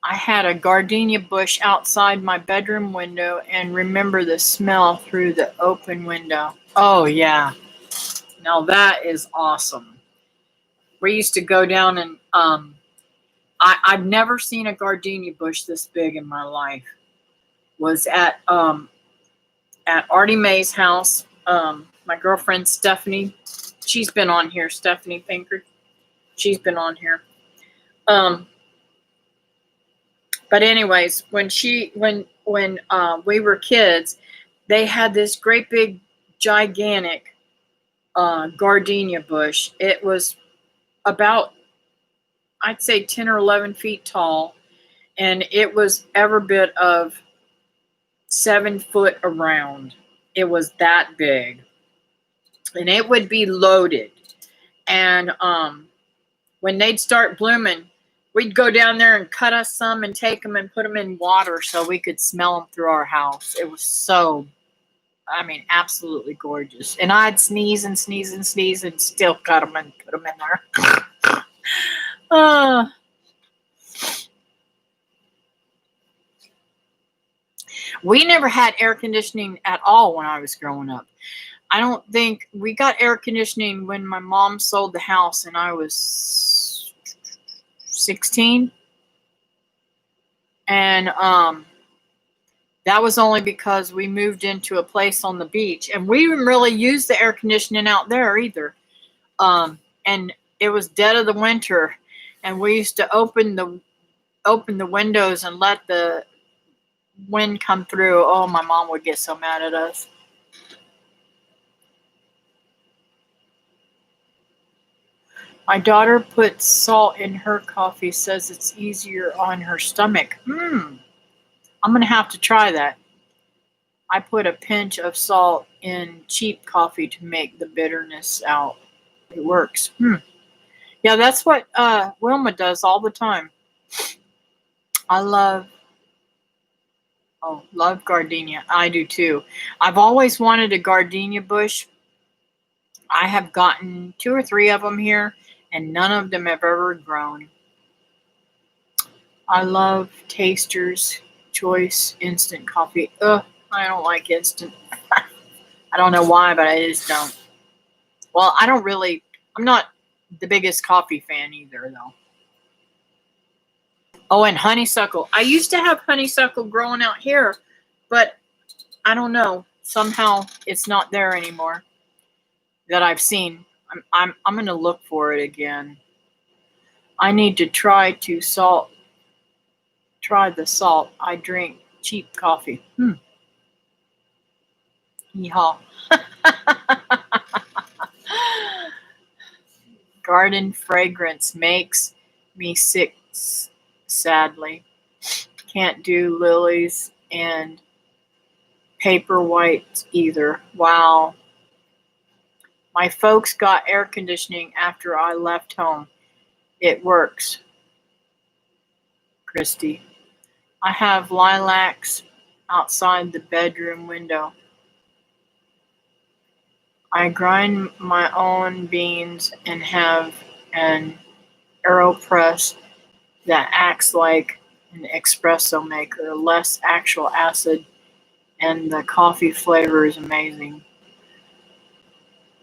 I had a gardenia bush outside my bedroom window and remember the smell through the open window. Oh, yeah. Now, that is awesome. We used to go down and I've never seen a gardenia bush this big in my life. Was at Artie Mae's house. My girlfriend Stephanie, she's been on here. Stephanie Pinkard, she's been on here. But anyways, when we were kids, they had this great big gigantic gardenia bush. It was about, I'd say, 10 or 11 feet tall, and it was every bit of 7 foot around. It was that big, and it would be loaded. And when they'd start blooming, we'd go down there and cut us some and take them and put them in water so we could smell them through our house. It was so, I mean, absolutely gorgeous. And I'd sneeze and sneeze and sneeze and still cut them and put them in there. We never had air conditioning at all when I was growing up. I don't think we got air conditioning when my mom sold the house and I was 16. And that was only because we moved into a place on the beach, and we didn't really use the air conditioning out there either. And it was dead of the winter, and we used to open the windows and let the wind come through. Oh, my mom would get so mad at us. My daughter puts salt in her coffee, says it's easier on her stomach. I'm going to have to try that. I put a pinch of salt in cheap coffee to make the bitterness out. It works. Yeah, that's what Wilma does all the time. I love gardenia. I do too. I've always wanted a gardenia bush. I have gotten 2 or 3 of them here, and none of them have ever grown. I love Taster's Choice instant coffee. I don't like instant. I don't know why, but I just don't. Well, I'm not the biggest coffee fan either, though. Oh, and honeysuckle. I used to have honeysuckle growing out here, but I don't know. Somehow it's not there anymore that I've seen. I'm gonna look for it again. I need to try the salt. I drink cheap coffee. Yeehaw. Garden fragrance makes me sick, sadly. Can't do lilies and paper whites either. Wow. My folks got air conditioning after I left home. It works, Christy. I have lilacs outside the bedroom window. I grind my own beans and have an AeroPress that acts like an espresso maker, less actual acid, and the coffee flavor is amazing.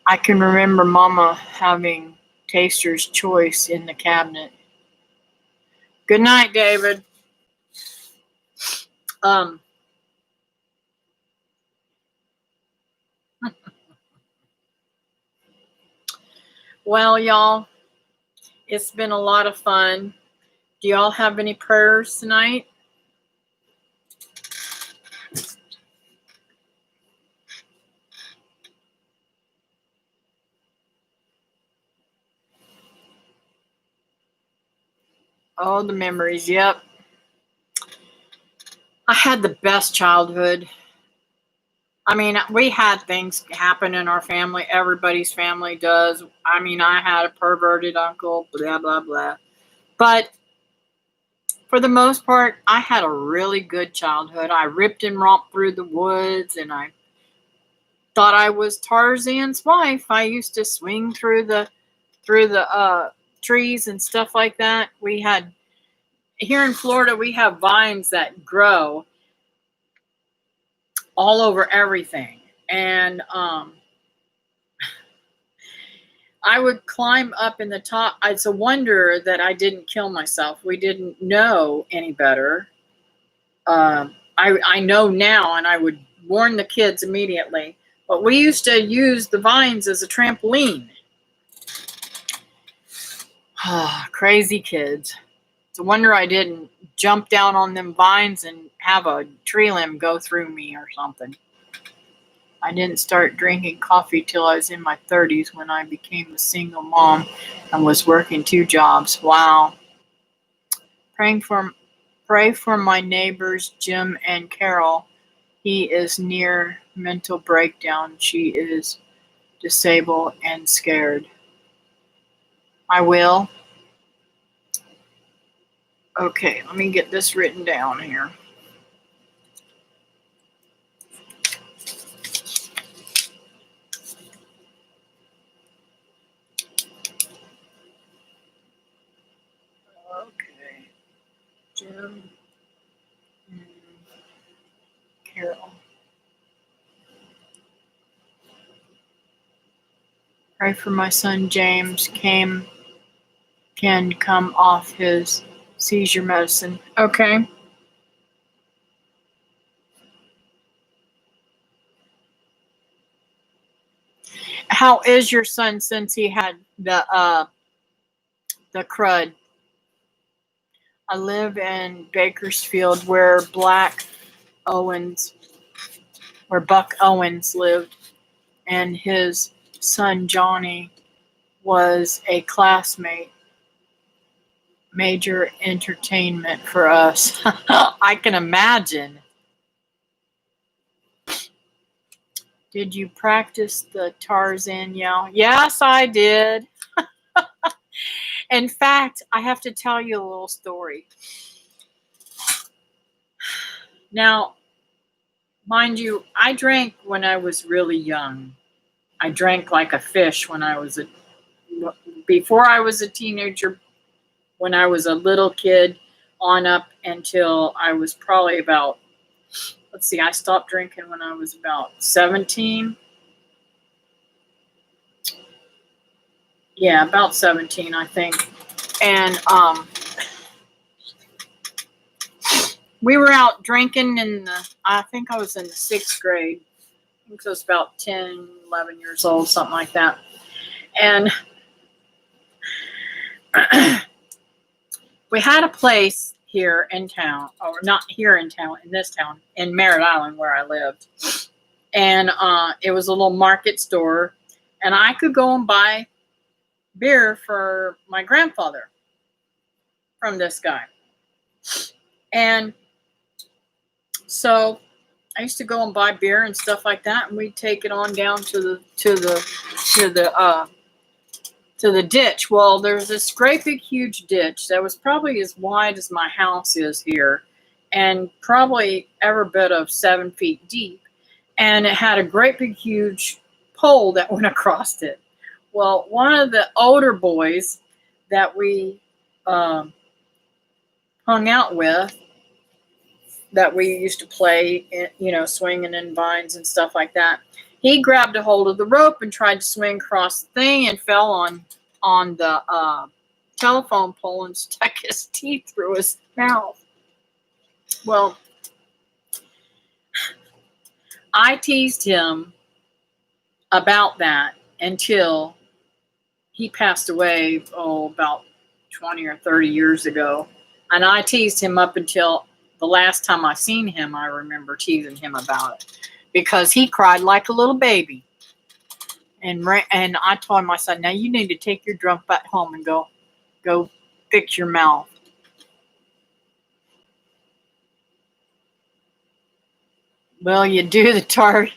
I can remember Mama having Taster's Choice in the cabinet. Good night, David. Well, y'all, it's been a lot of fun. Do y'all have any prayers tonight? Oh, the memories. Yep. I had the best childhood. I mean, we had things happen in our family. Everybody's family does. I mean, I had a perverted uncle, blah, blah, blah. But for the most part, I had a really good childhood. I ripped and romped through the woods, and I thought I was Tarzan's wife. I used to swing through the trees and stuff like that. We had, here in Florida, we have vines that grow all over everything. And I would climb up in the top. It's a wonder that I didn't kill myself. We didn't know any better. I know now, and I would warn the kids immediately. But we used to use the vines as a trampoline. Crazy kids. It's a wonder I didn't jump down on them vines and have a tree limb go through me or something. I didn't start drinking coffee till I was in my 30s when I became a single mom and was working 2 jobs. Wow. Pray for my neighbors, Jim and Carol. He is near mental breakdown. She is disabled and scared. I will. Okay, let me get this written down here. Okay. Jim and Carol. Pray for my son James can come off his seizure medicine. Okay. How is your son since he had the crud? I live in Bakersfield where Buck Owens lived, and his son Johnny was a classmate. Major entertainment for us. I can imagine. Did you practice the Tarzan yell? Yes, I did. In fact, I have to tell you a little story. Now, mind you, I drank when I was really young. I drank like a fish before I was a teenager, when I was a little kid, on up until I was probably about, I stopped drinking when I was about 17. Yeah, about 17, I think. And we were out drinking I think I was in the 6th grade. I think I was about 10, 11 years old, something like that. And we had a place here in town, or not here in town, in this town, in Merritt Island where I lived. And it was a little market store, and I could go and buy beer for my grandfather from this guy. And so I used to go and buy beer and stuff like that, and we'd take it on down to the ditch. Well, there's this great big huge ditch that was probably as wide as my house is here, and probably every bit of 7 feet deep. And it had a great big huge pole that went across it. Well, one of the older boys that we hung out with, that we used to play, swinging in vines and stuff like that, he grabbed a hold of the rope and tried to swing across the thing and fell on the telephone pole and stuck his teeth through his mouth. Well, I teased him about that until he passed away, about 20 or 30 years ago. And I teased him up until the last time I seen him. I remember teasing him about it because he cried like a little baby. And I told him, I said, now you need to take your drunk butt home and go fix your mouth. Well, you do the tart.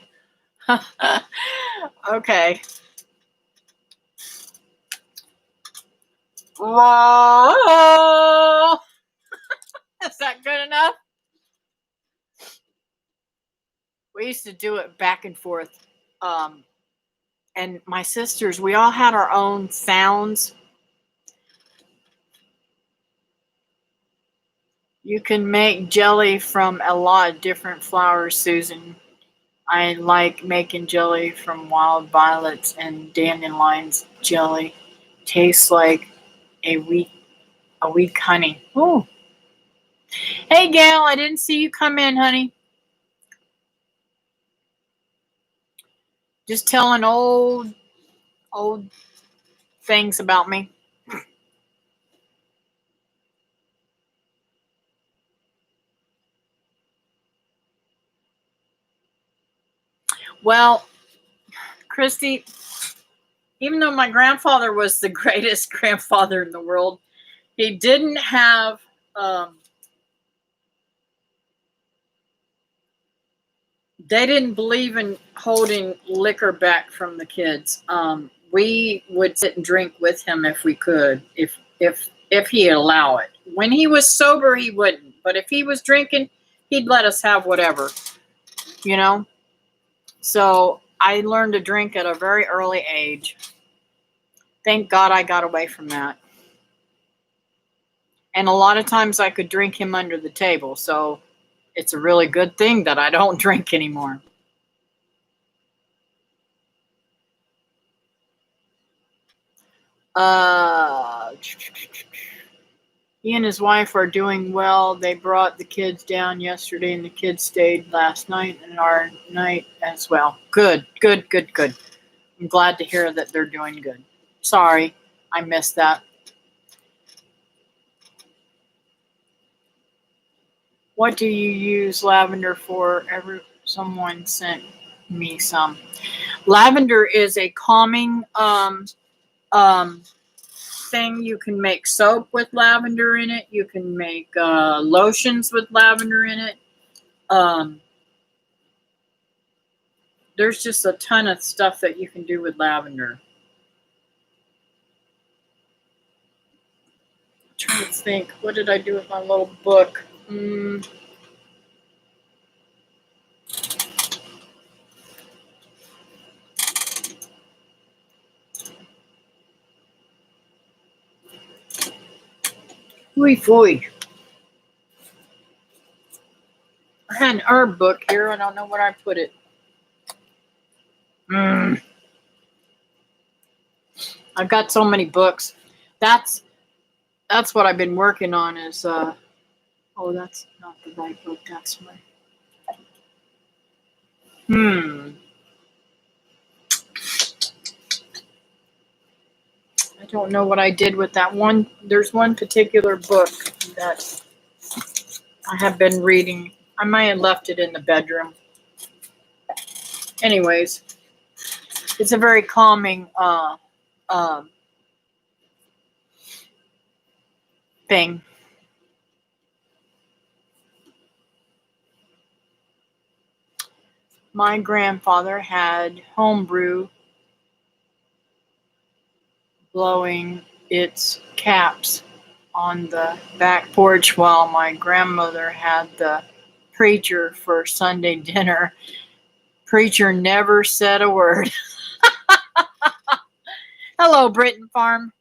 Okay. Whoa! Is that good enough? We used to do it back and forth. And my sisters, we all had our own sounds. You can make jelly from a lot of different flowers, Susan. I like making jelly from wild violets and dandelions jelly. Tastes like a weak honey. Ooh. Hey, Gail, I didn't see you come in, honey. Just telling old things about me. Well, Christy, even though my grandfather was the greatest grandfather in the world, he didn't have they didn't believe in holding liquor back from the kids. We would sit and drink with him if we could, if he'd allow it. When he was sober, he wouldn't. But if he was drinking, he'd let us have whatever, you know. So I learned to drink at a very early age. Thank God I got away from that. And a lot of times I could drink him under the table. So it's a really good thing that I don't drink anymore. He and his wife are doing well. They brought the kids down yesterday, and the kids stayed last night and our night as well. Good. I'm glad to hear that they're doing good. Sorry, I missed that. What do you use lavender for? Someone sent me some. Lavender is a calming thing. You can make soap with lavender in it. You can make lotions with lavender in it. There's just a ton of stuff that you can do with lavender. I'm trying to think, what did I do with my little book? Fooey. I had an herb book here. I don't know where I put it. I've got so many books. That's what I've been working on is oh, that's not the right book. That's my don't know what I did with that one. There's one particular book that I have been reading. I might have left it in the bedroom. Anyways, it's a very calming thing. My grandfather had homebrew blowing its caps on the back porch while my grandmother had the preacher for Sunday dinner. Preacher never said a word. Hello, Britton Farm.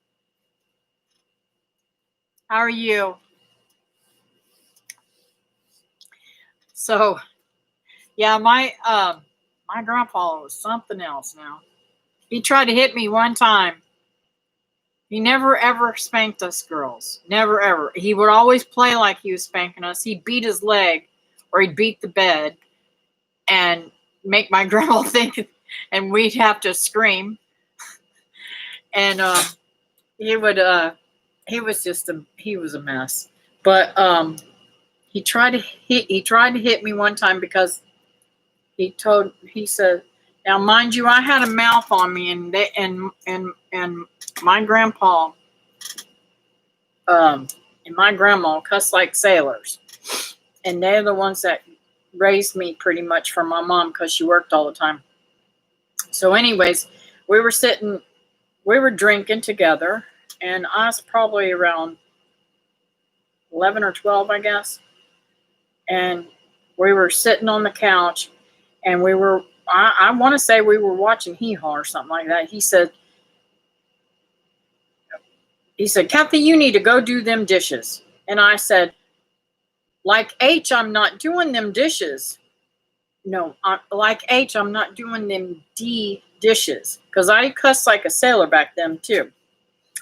How are you? So, yeah, my grandpa was something else now. He tried to hit me one time. He never ever spanked us girls. Never ever. He would always play like he was spanking us. He'd beat his leg or he'd beat the bed and make my grandma think, and we'd have to scream. And he was a mess. But he tried to hit me one time because he said, now mind you, I had a mouth on me, and my grandpa and my grandma cussed like sailors, and they're the ones that raised me pretty much from my mom because she worked all the time. So anyways, we were drinking together, and I was probably around 11 or 12, I guess. And we were sitting on the couch, and I want to say we were watching Hee Haw or something like that. He said, Kathy, you need to go do them dishes. And I said, like H, I'm not doing them dishes. No, like H, I'm not doing them D dishes. Because I cussed like a sailor back then, too.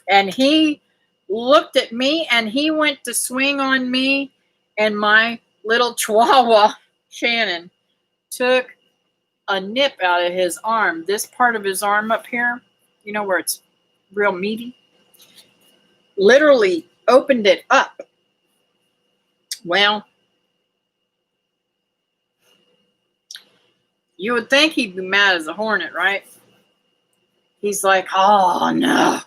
And he looked at me, and he went to swing on me, and my little chihuahua, Shannon, took a nip out of his arm. This part of his arm up here, you know, where it's real meaty, literally opened it up. Well, you would think he'd be mad as a hornet, right? He's like, oh no.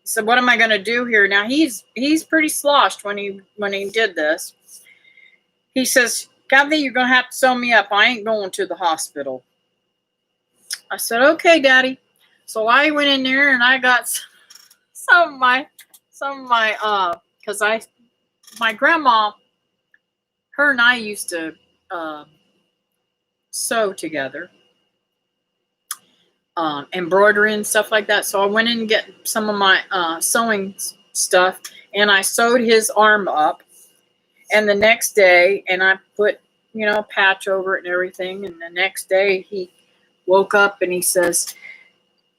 So what am I going to do here? Now he's pretty sloshed when he did this. He says, Kathy, you're going to have to sew me up. I ain't going to the hospital. I said, okay, Daddy. So I went in there and I got some of my, because my grandma, her and I used to sew together, embroidery and stuff like that. So I went in and get some of my sewing stuff, and I sewed his arm up. And the next day, and I put, a patch over it and everything. And the next day he woke up and he says,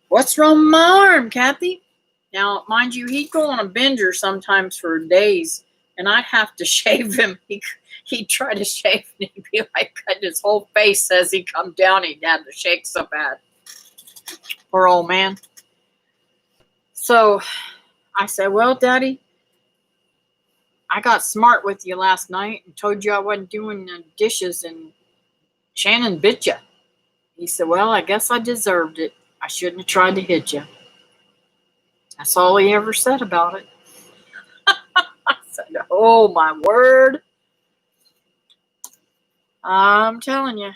what's wrong with my arm, Kathy? Now, mind you, he'd go on a binger sometimes for days, and I'd have to shave him. He'd try to shave me. He'd be like, his whole face as he come down, he'd have to shake so bad. Poor old man. So I said, well, Daddy, I got smart with you last night and told you I wasn't doing the dishes, and Shannon bit you. He said, well, I guess I deserved it. I shouldn't have tried to hit you. That's all he ever said about it. I said, oh, my word. I'm telling you,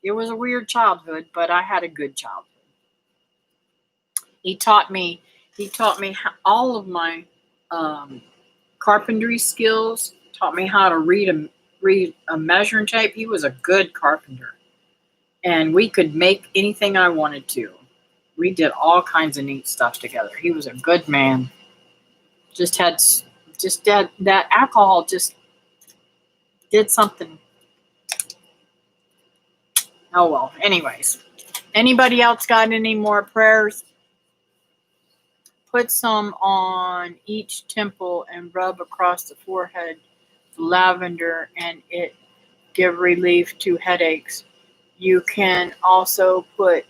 it was a weird childhood, but I had a good childhood. He taught me all of my carpentry skills, taught me how to read a measuring tape. He was a good carpenter, and we could make anything I wanted to. We did all kinds of neat stuff together. He was a good man. Just that alcohol just did something. Oh well. Anyways, anybody else got any more prayers? Put some on each temple and rub across the forehead lavender, and it give relief to headaches. You can also put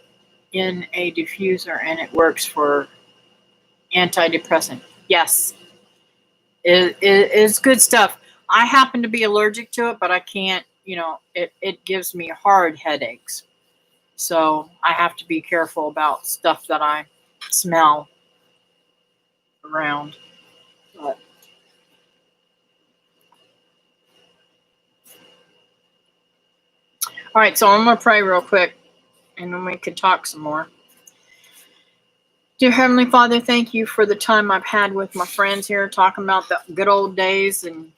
in a diffuser, and it works for antidepressant. Yes, it's good stuff. I happen to be allergic to it, but I can't, it gives me hard headaches. So I have to be careful about stuff that I smell around. But all right, so I'm going to pray real quick, and then we could talk some more. Dear Heavenly Father, thank you for the time I've had with my friends here talking about the good old days. And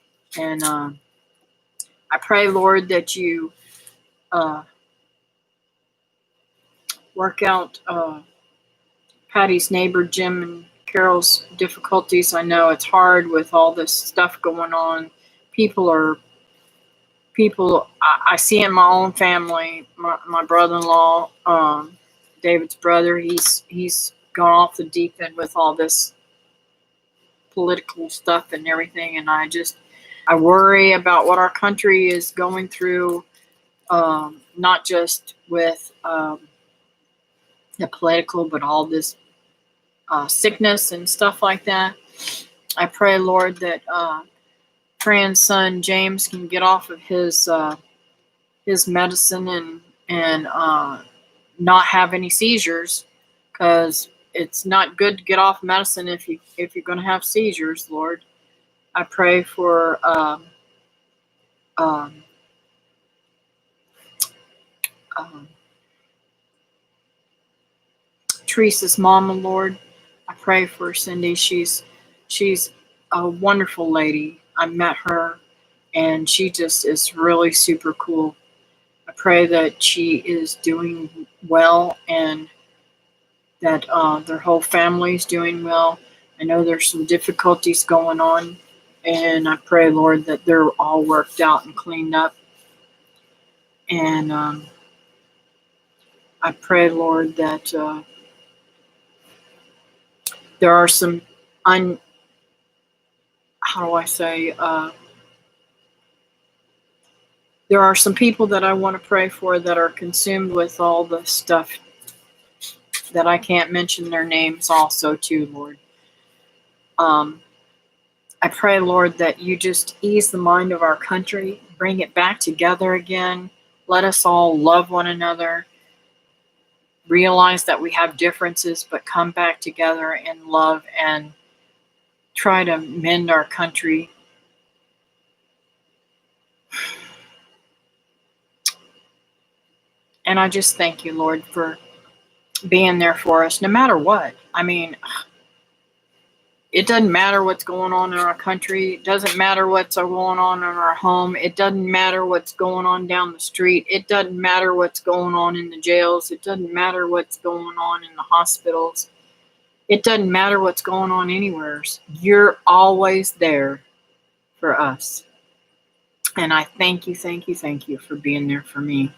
I pray, Lord, that you work out Patty's neighbor, Jim, and Carol's difficulties. I know it's hard with all this stuff going on. People, I see in my own family, my brother-in-law, David's brother, he's gone off the deep end with all this political stuff and everything, and I worry about what our country is going through, not just with the political, but all this sickness and stuff like that. I pray, Lord, that Fran's son James can get off of his medicine and not have any seizures, because it's not good to get off medicine if you're going to have seizures, Lord. I pray for Teresa's mama, Lord. I pray for Cindy. She's a wonderful lady. I met her, and she just is really super cool. I pray that she is doing well, and that their whole family's doing well. I know there's some difficulties going on, and I pray, Lord, that they're all worked out and cleaned up. And I pray, Lord, that there are some there are some people that I want to pray for that are consumed with all the stuff that I can't mention their names also too, Lord. I pray, Lord, that you just ease the mind of our country, bring it back together again. Let us all love one another, realize that we have differences, but come back together in love and try to mend our country. And I just thank you, Lord, for being there for us, no matter what. I mean, it doesn't matter what's going on in our country. It doesn't matter what's going on in our home. It doesn't matter what's going on down the street. It doesn't matter what's going on in the jails. It doesn't matter what's going on in the hospitals. It doesn't matter what's going on anywhere. You're always there for us. And I thank you for being there for me.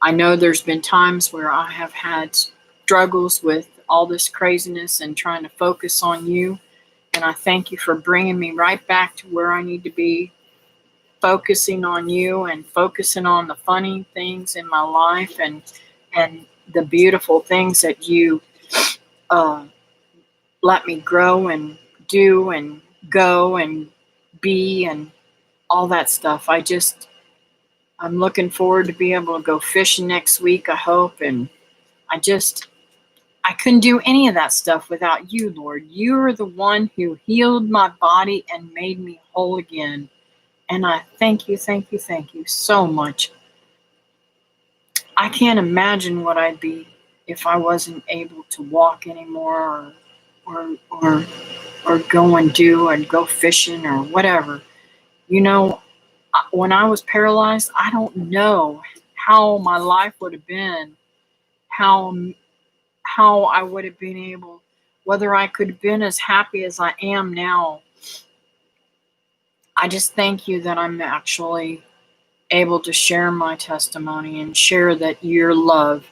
I know there's been times where I have had struggles with all this craziness and trying to focus on you. And I thank you for bringing me right back to where I need to be, focusing on you and focusing on the funny things in my life and the beautiful things that you let me grow and do and go and be and all that stuff. I'm looking forward to being able to go fishing next week, I hope. And I couldn't do any of that stuff without you, Lord. You are the one who healed my body and made me whole again. And I thank you so much. I can't imagine what I'd be if I wasn't able to walk anymore or go and do and go fishing or whatever. When I was paralyzed, I don't know how my life would have been, how I would have been able, whether I could have been as happy as I am now. I just thank you that I'm actually able to share my testimony and share that your love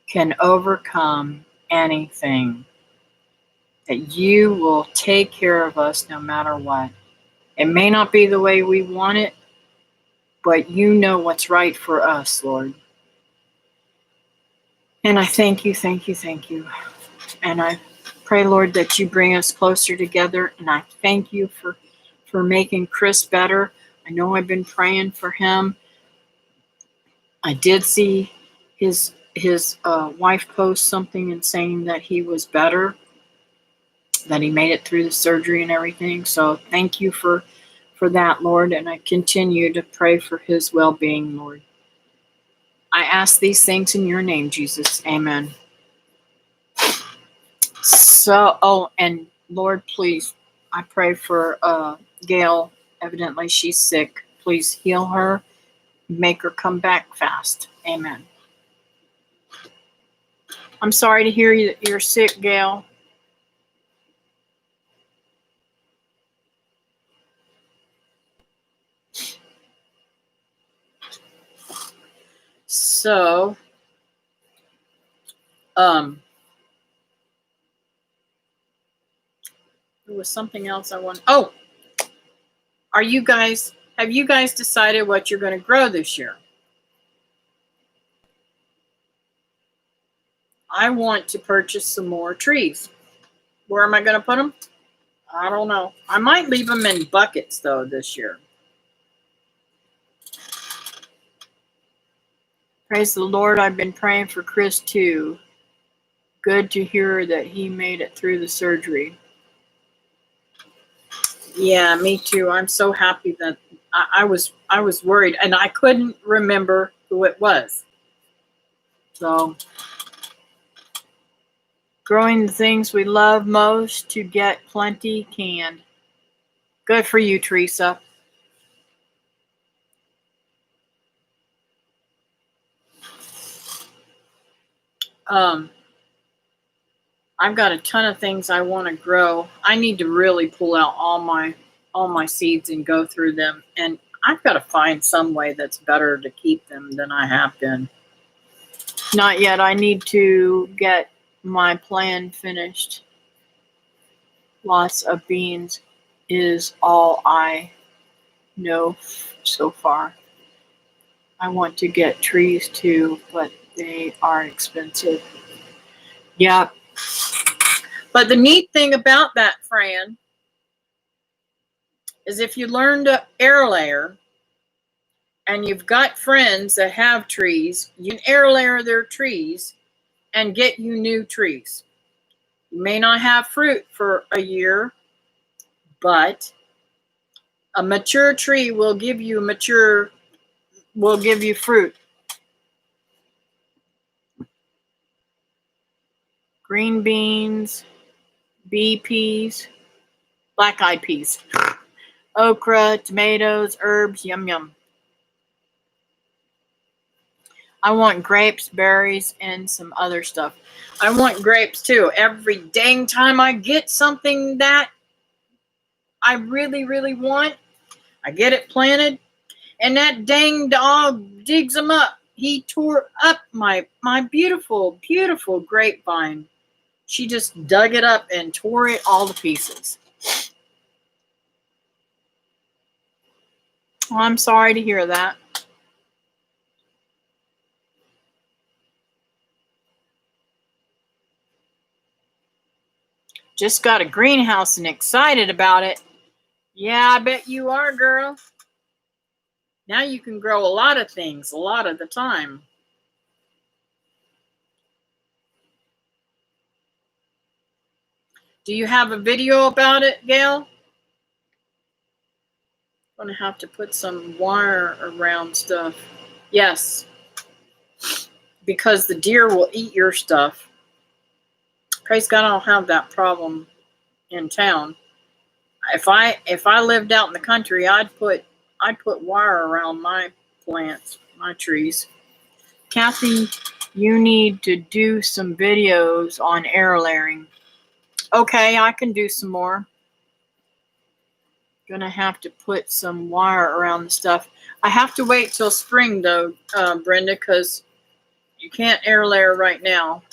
can overcome anything, that you will take care of us no matter what. It may not be the way we want it, but you know what's right for us, Lord. And I thank you. And I pray pray, Lord, that you bring us closer together. And I thank you for making Chris better. I know I've been praying for him. I did see his wife post something and saying that he was better, that he made it through the surgery and everything. So thank you for that, Lord. And I continue to pray for his well-being, Lord. I ask these things in your name, Jesus. Amen. So, oh, and Lord, please, I pray for Gail. Evidently, she's sick. Please heal her. Make her come back fast. Amen. I'm sorry to hear you're sick, Gail. So, there was something else I want. Oh, have you guys decided what you're going to grow this year? I want to purchase some more trees. Where am I going to put them? I don't know. I might leave them in buckets, though, this year. Praise the Lord. I've been praying for Chris, too. Good to hear that he made it through the surgery. Yeah, me too. I'm so happy that I was worried, and I couldn't remember who it was. So, growing the things we love most to get plenty canned. Good for you, Teresa. I've got a ton of things I want to grow. I need to really pull out all my seeds and go through them. And I've got to find some way that's better to keep them than I have been. Not yet. I need to get my plan finished. Lots of beans is all I know so far. I want to get trees too, but they are expensive. Yeah. But the neat thing about that, Fran, is if you learn to air layer and you've got friends that have trees, you can air layer their trees and get you new trees. You may not have fruit for a year, but a mature tree will give you fruit. Green beans, bee peas, black-eyed peas, okra, tomatoes, herbs, yum yum. I want grapes, berries, and some other stuff. I want grapes too. Every dang time I get something that I really, really want, I get it planted, and that dang dog digs them up. He tore up my beautiful, beautiful grapevine. She just dug it up and tore it all to pieces. Well, I'm sorry to hear that. Just got a greenhouse and excited about it. Yeah, I bet you are, girl. Now you can grow a lot of things a lot of the time. Do you have a video about it, Gail? I'm going to have to put some wire around stuff. Yes. Because the deer will eat your stuff. Praise God, I don't have that problem in town. If I lived out in the country, I'd put wire around my plants, my trees. Kathy, you need to do some videos on air layering. Okay, I can do some more. Gonna have to put some wire around the stuff. I have to wait till spring though, Brenda, because you can't air layer right now.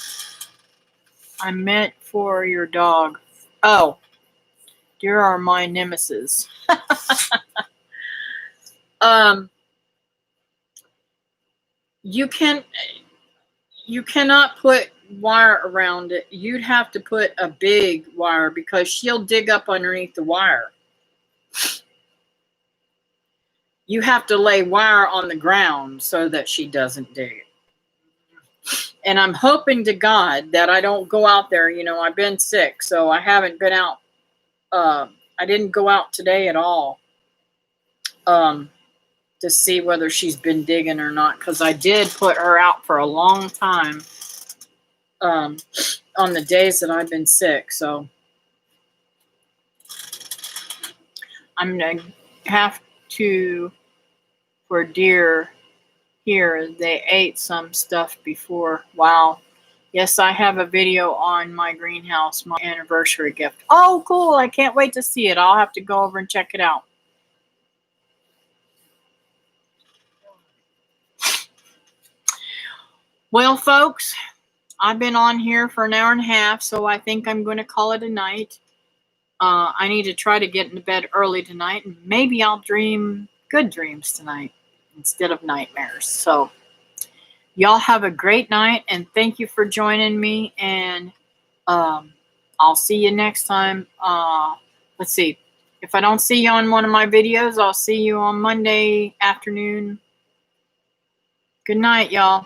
I meant for your dog. Oh, deer are my nemesis. You cannot put wire around it, you'd have to put a big wire because she'll dig up underneath the wire. You have to lay wire on the ground so that she doesn't dig it. And I'm hoping to God that I don't go out there. You know, I've been sick, so I haven't been out. I didn't go out today at all to see whether she's been digging or not, because I did put her out for a long time on the days that I've been sick. So I'm going to have to, for deer here, they ate some stuff before. Wow. Yes, I have a video on my greenhouse, my anniversary gift. Oh, cool. I can't wait to see it. I'll have to go over and check it out. Well, folks, I've been on here for an hour and a half, so I think I'm going to call it a night. I need to try to get into bed early tonight, and maybe I'll dream good dreams tonight instead of nightmares. So y'all have a great night, and thank you for joining me, and I'll see you next time. Let's see. If I don't see you on one of my videos, I'll see you on Monday afternoon. Good night, y'all.